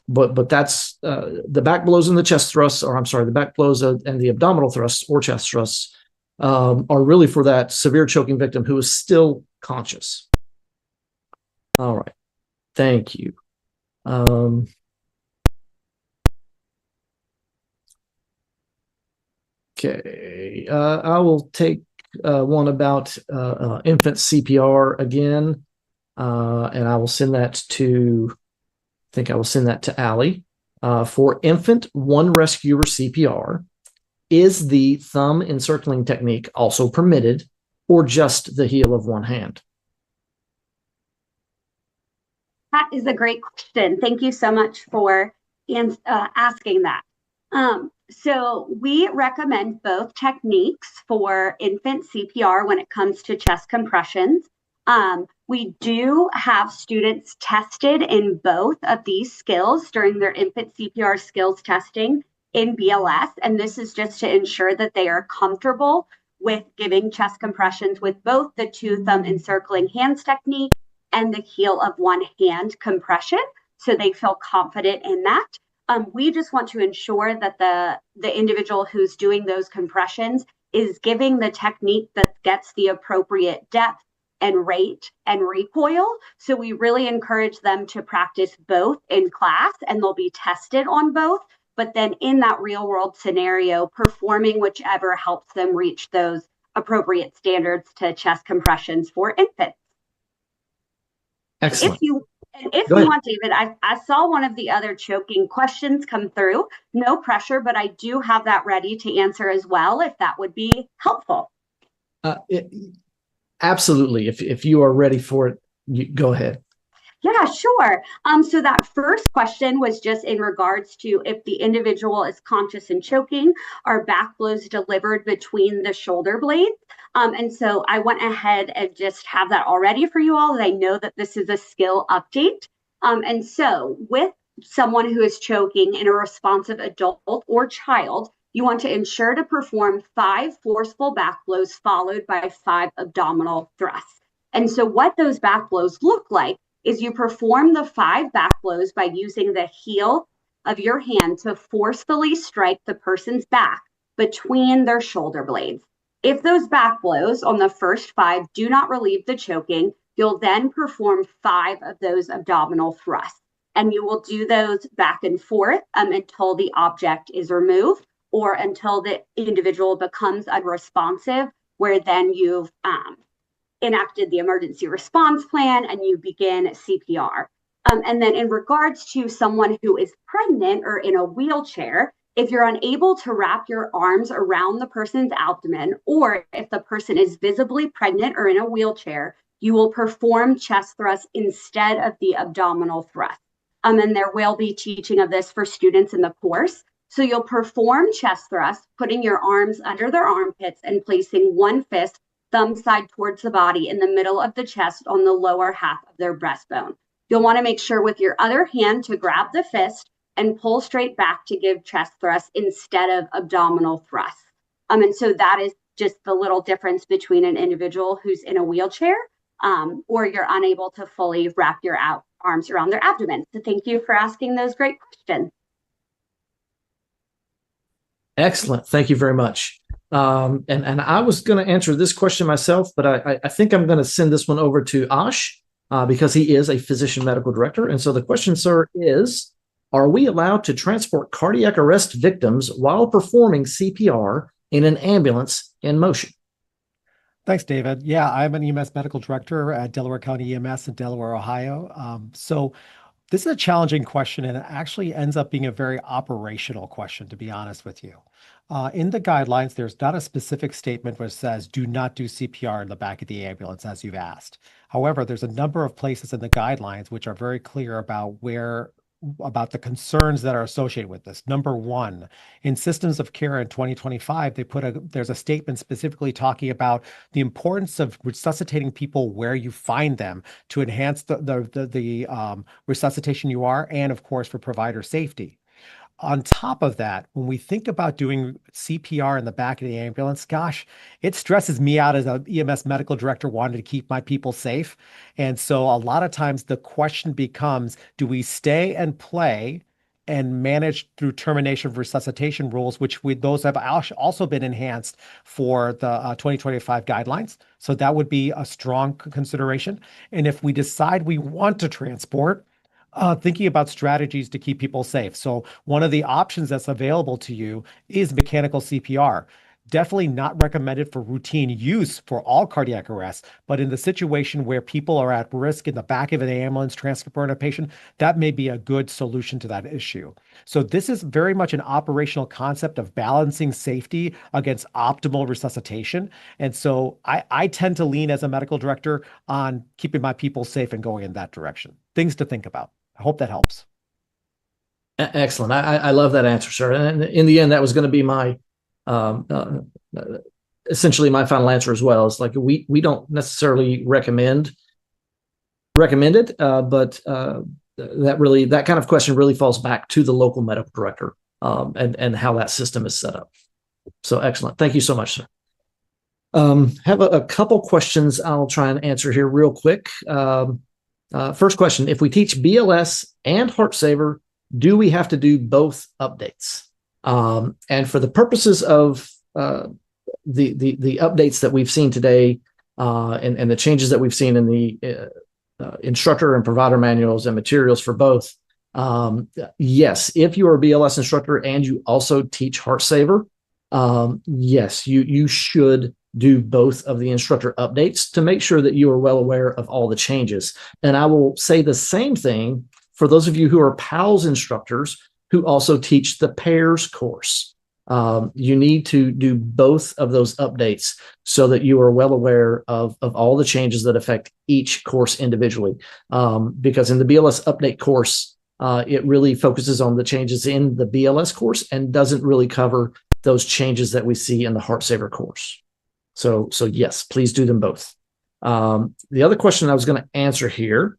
But that's the back blows and the chest thrusts, the back blows and the abdominal thrusts or chest thrusts are really for that severe choking victim who is still conscious. All right. Thank you. Okay. I will take one about infant CPR again, and I will send that to Allie. For infant one rescuer CPR, is the thumb encircling technique also permitted, or just the heel of one hand? That is a great question. Thank you so much for asking that. So we recommend both techniques for infant CPR when it comes to chest compressions. We do have students tested in both of these skills during their infant CPR skills testing in BLS, and this is just to ensure that they are comfortable with giving chest compressions with both the 2 thumb encircling hands technique and the heel of one hand compression, so they feel confident in that. We just want to ensure that the individual who's doing those compressions is giving the technique that gets the appropriate depth and rate and recoil. So we really encourage them to practice both in class, and they'll be tested on both, but then in that real world scenario, performing whichever helps them reach those appropriate standards to chest compressions for infants. Excellent. If you want, David, I saw one of the other choking questions come through. No pressure, but I do have that ready to answer as well, if that would be helpful. Absolutely. If you are ready for it, go ahead. Yeah, sure. So that first question was just in regards to if the individual is conscious and choking, are back blows delivered between the shoulder blades? And so I went ahead and just have that all ready for you all, and I know that this is a skill update. And so with someone who is choking in a responsive adult or child, you want to ensure to perform 5 forceful back blows followed by 5 abdominal thrusts. And so what those back blows look like is you perform the 5 back blows by using the heel of your hand to forcefully strike the person's back between their shoulder blades. If those back blows on the first 5 do not relieve the choking, you'll then perform 5 of those abdominal thrusts. And you will do those back and forth until the object is removed or until the individual becomes unresponsive, where then you've enacted the emergency response plan and you begin CPR. And then in regards to someone who is pregnant or in a wheelchair, if you're unable to wrap your arms around the person's abdomen, or if the person is visibly pregnant or in a wheelchair, you will perform chest thrusts instead of the abdominal thrust. And there will be teaching of this for students in the course. So you'll perform chest thrusts, putting your arms under their armpits and placing one fist, thumb side towards the body, in the middle of the chest on the lower half of their breastbone. You'll want to make sure with your other hand to grab the fist and pull straight back to give chest thrusts instead of abdominal thrusts. And so that is just the little difference between an individual who's in a wheelchair or you're unable to fully wrap your arms around their abdomen. So thank you for asking those great questions. Excellent. Thank you very much. And I was going to answer this question myself, but I think I'm going to send this one over to Ash because he is a physician medical director. And so the question, sir, is, are we allowed to transport cardiac arrest victims while performing CPR in an ambulance in motion? Thanks, David. Yeah, I'm an EMS medical director at Delaware County EMS in Delaware, Ohio. So this is a challenging question, and it actually ends up being a very operational question, to be honest with you. In the guidelines, there's not a specific statement which says do not do CPR in the back of the ambulance, as you've asked. However, there's a number of places in the guidelines which are very clear about about the concerns that are associated with this. Number one, in systems of care in 2025, there's a statement specifically talking about the importance of resuscitating people where you find them to enhance the resuscitation you are, and of course for provider safety. On top of that, when we think about doing CPR in the back of the ambulance, gosh, it stresses me out as an EMS medical director wanting to keep my people safe. And so a lot of times the question becomes, do we stay and play and manage through termination of resuscitation rules, those have also been enhanced for the 2025 guidelines. So that would be a strong consideration. And if we decide we want to transport, thinking about strategies to keep people safe. So one of the options that's available to you is mechanical CPR. Definitely not recommended for routine use for all cardiac arrests, but in the situation where people are at risk in the back of an ambulance transporting a patient, that may be a good solution to that issue. So this is very much an operational concept of balancing safety against optimal resuscitation. And so I tend to lean as a medical director on keeping my people safe and going in that direction. Things to think about. I hope that helps. Excellent. I love that answer, sir. And in the end, that was going to be my essentially my final answer as well. It's like we don't necessarily recommend it, but that kind of question really falls back to the local medical director and how that system is set up. So excellent. Thank you so much, sir. Have a couple questions I'll try and answer here real quick. First question: if we teach BLS and Heartsaver, do we have to do both updates? And for the purposes of the updates that we've seen today and the changes that we've seen in the instructor and provider manuals and materials for both, yes, if you are a BLS instructor and you also teach Heartsaver, yes, you should do both of the instructor updates to make sure that you are well aware of all the changes. And I will say the same thing for those of you who are PALS instructors who also teach the PAIRS course. You need to do both of those updates so that you are well aware of all the changes that affect each course individually. Because in the BLS update course, it really focuses on the changes in the BLS course and doesn't really cover those changes that we see in the Heartsaver course. So yes, please do them both. The other question I was going to answer here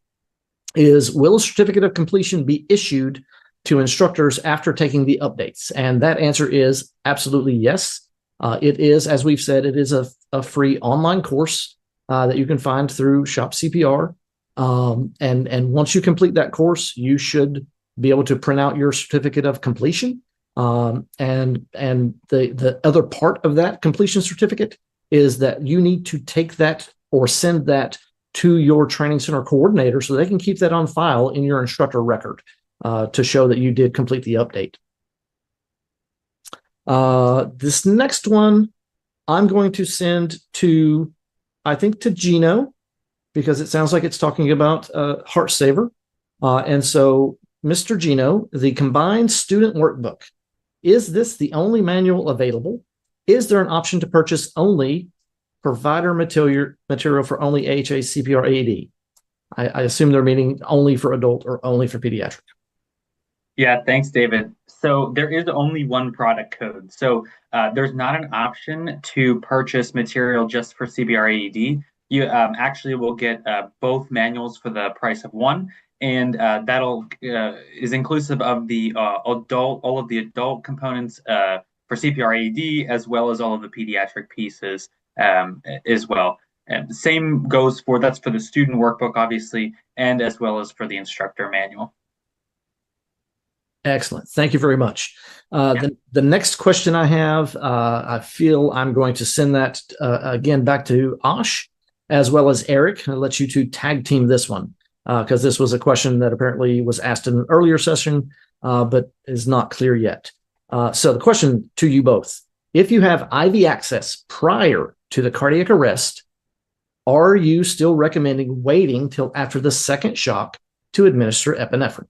is, will a certificate of completion be issued to instructors after taking the updates? And that answer is absolutely yes. It is, as we've said, it is a free online course that you can find through Shop CPR. And once you complete that course, you should be able to print out your certificate of completion. And the other part of that completion certificate is that you need to take that or send that to your training center coordinator so they can keep that on file in your instructor record to show that you did complete the update. This next one, I'm going to send to, I think, to Gino, because it sounds like it's talking about Heartsaver. And so, Mr. Gino, the combined student workbook, is this the only manual available? Is there an option to purchase only provider material for only AHA, CPR, AED? I assume they're meaning only for adult or only for pediatric. Yeah, thanks, David. So there is only one product code. So there's not an option to purchase material just for CPR AED. You actually will get both manuals for the price of one, and that'll is inclusive of the all of the adult components for CPR AED, as well as all of the pediatric pieces as well. And the same goes for, that's for the student workbook, obviously, and as well as for the instructor manual. Excellent. Thank you very much. The next question I have, I feel I'm going to send that again back to Ash, as well as Eric. I'll let you two tag team this one, because this was a question that apparently was asked in an earlier session, but is not clear yet. So the question to you both: if you have IV access prior to the cardiac arrest, are you still recommending waiting till after the second shock to administer epinephrine?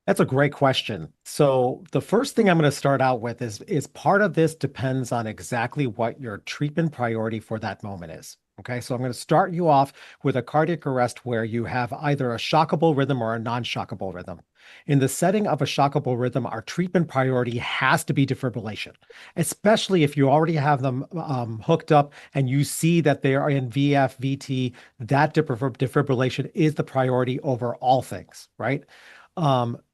That's a great question. So the first thing I'm going to start out with is part of this depends on exactly what your treatment priority for that moment is. Okay, so I'm going to start you off with a cardiac arrest where you have either a shockable rhythm or a non-shockable rhythm. In the setting of a shockable rhythm, our treatment priority has to be defibrillation, especially if you already have them hooked up and you see that they are in VF, VT. That defibrillation is the priority over all things, right?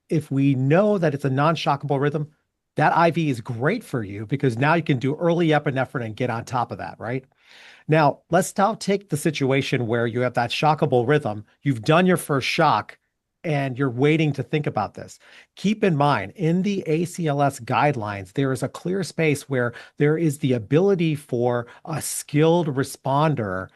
If we know that it's a non-shockable rhythm, that IV is great for you because now you can do early epinephrine and get on top of that, right? Now, let's now take the situation where you have that shockable rhythm. You've done your first shock and you're waiting to think about this. Keep in mind, in the ACLS guidelines, there is a clear space where there is the ability for a skilled responder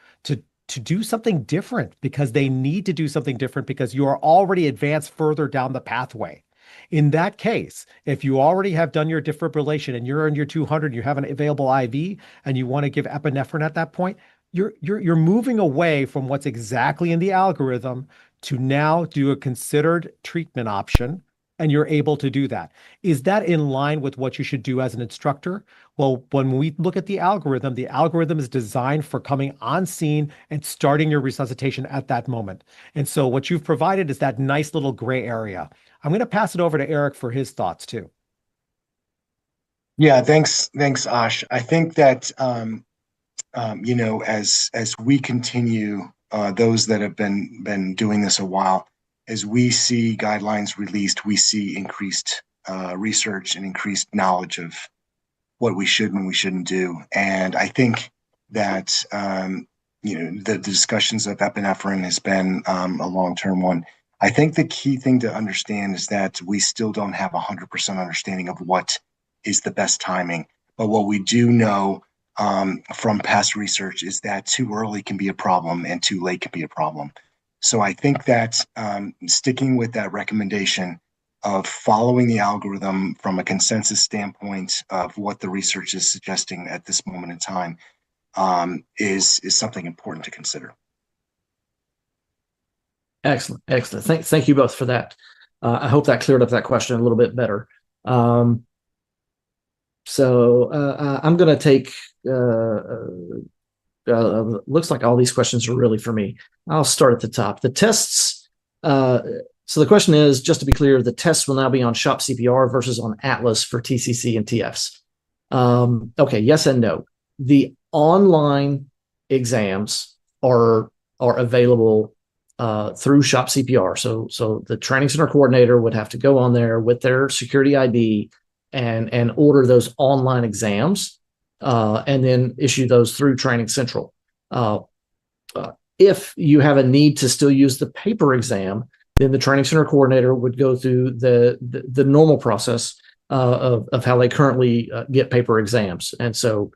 to do something different because they need to do something different because you are already advanced further down the pathway. In that case, if you already have done your defibrillation and you're in your 200, you have an available IV and you want to give epinephrine at that point, you're moving away from what's exactly in the algorithm to now do a considered treatment option, and you're able to do that. Is that in line with what you should do as an instructor? Well, when we look at the algorithm is designed for coming on scene and starting your resuscitation at that moment. And so what you've provided is that nice little gray area. I'm going to pass it over to Eric for his thoughts too. Yeah, thanks, Ash. I think that as we continue, those that have been doing this a while, as we see guidelines released, we see increased research and increased knowledge of what we should and we shouldn't do. And I think that the discussions of epinephrine has been a long-term one. I think the key thing to understand is that we still don't have 100% understanding of what is the best timing. But what we do know from past research is that too early can be a problem and too late can be a problem. So I think that sticking with that recommendation of following the algorithm from a consensus standpoint of what the research is suggesting at this moment in time is something important to consider. Excellent. Thank you both for that. I hope that cleared up that question a little bit better. So I'm going to take, looks like all these questions are really for me. I'll start at the top. The tests, so the question is, just to be clear, the tests will now be on SHOP CPR versus on Atlas for TCC and TFs. Okay, yes and no. The online exams are available through SHOP CPR. So the training center coordinator would have to go on there with their security ID and order those online exams and then issue those through Training Central. If you have a need to still use the paper exam, then the training center coordinator would go through the normal process of how they currently get paper exams. And so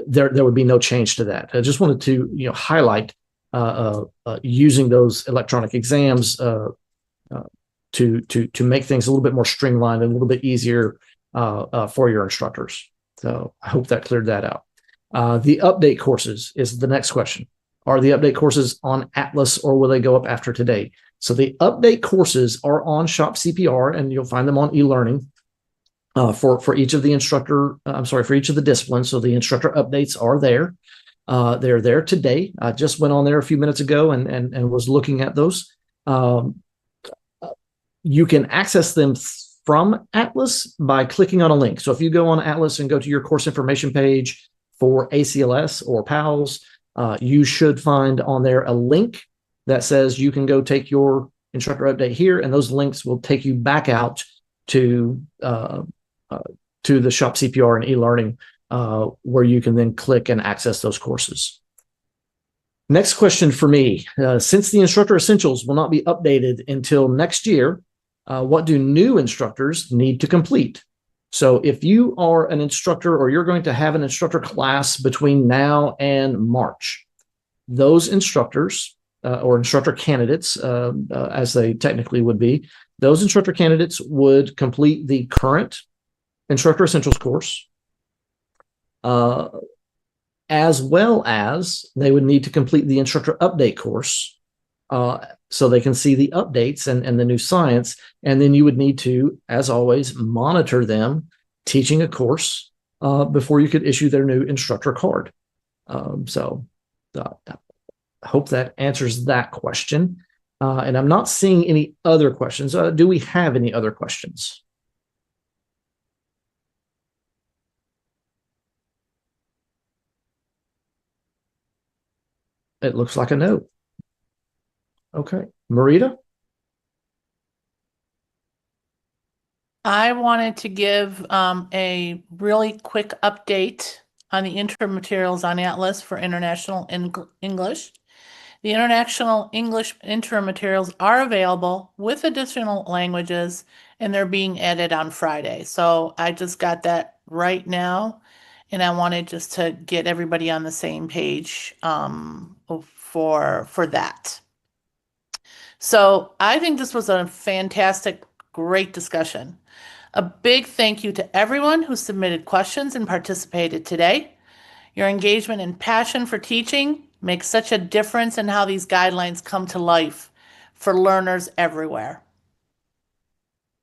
there would be no change to that. I just wanted to highlight using those electronic exams to make things a little bit more streamlined and a little bit easier for your instructors. So I hope that cleared that out. The update courses is the next question. Are the update courses on Atlas, or will they go up after today? So the update courses are on Shop CPR, and you'll find them on e-learning for each of the for each of the disciplines. So the instructor updates are there. They're there today. I just went on there a few minutes ago and was looking at those. You can access them from Atlas by clicking on a link. So if you go on Atlas and go to your course information page for ACLS or PALS, you should find on there a link that says you can go take your instructor update here, and those links will take you back out to the Shop CPR and e-learning, where you can then click and access those courses. Next question for me. Since the instructor essentials will not be updated until next year, what do new instructors need to complete? So if you are an instructor, or you're going to have an instructor class between now and March, those instructors or instructor candidates, as they technically would be, those instructor candidates would complete the current Instructor Essentials course, as well as they would need to complete the Instructor Update course, so they can see the updates and the new science. And then you would need to, as always, monitor them teaching a course before you could issue their new instructor card. I hope that answers that question. And I'm not seeing any other questions. Do we have any other questions? It looks like a no. Okay. Marita? I wanted to give a really quick update on the intro materials on Atlas for International English. The International English intro materials are available with additional languages, and they're being added on Friday. So I just got that right now, and I wanted just to get everybody on the same page for that. So I think this was a fantastic, great discussion. A big thank you to everyone who submitted questions and participated today. Your engagement and passion for teaching makes such a difference in how these guidelines come to life for learners everywhere.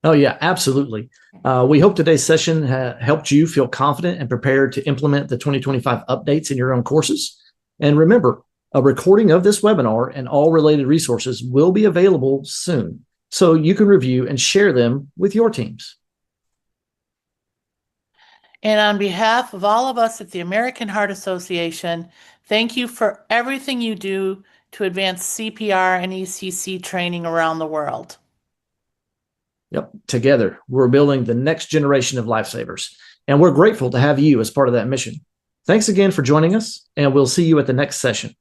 Oh, yeah, absolutely. We hope today's session helped you feel confident and prepared to implement the 2025 updates in your own courses. And remember, a recording of this webinar and all related resources will be available soon, so you can review and share them with your teams. And on behalf of all of us at the American Heart Association, thank you for everything you do to advance CPR and ECC training around the world. Yep. Together, we're building the next generation of lifesavers, and we're grateful to have you as part of that mission. Thanks again for joining us, and we'll see you at the next session.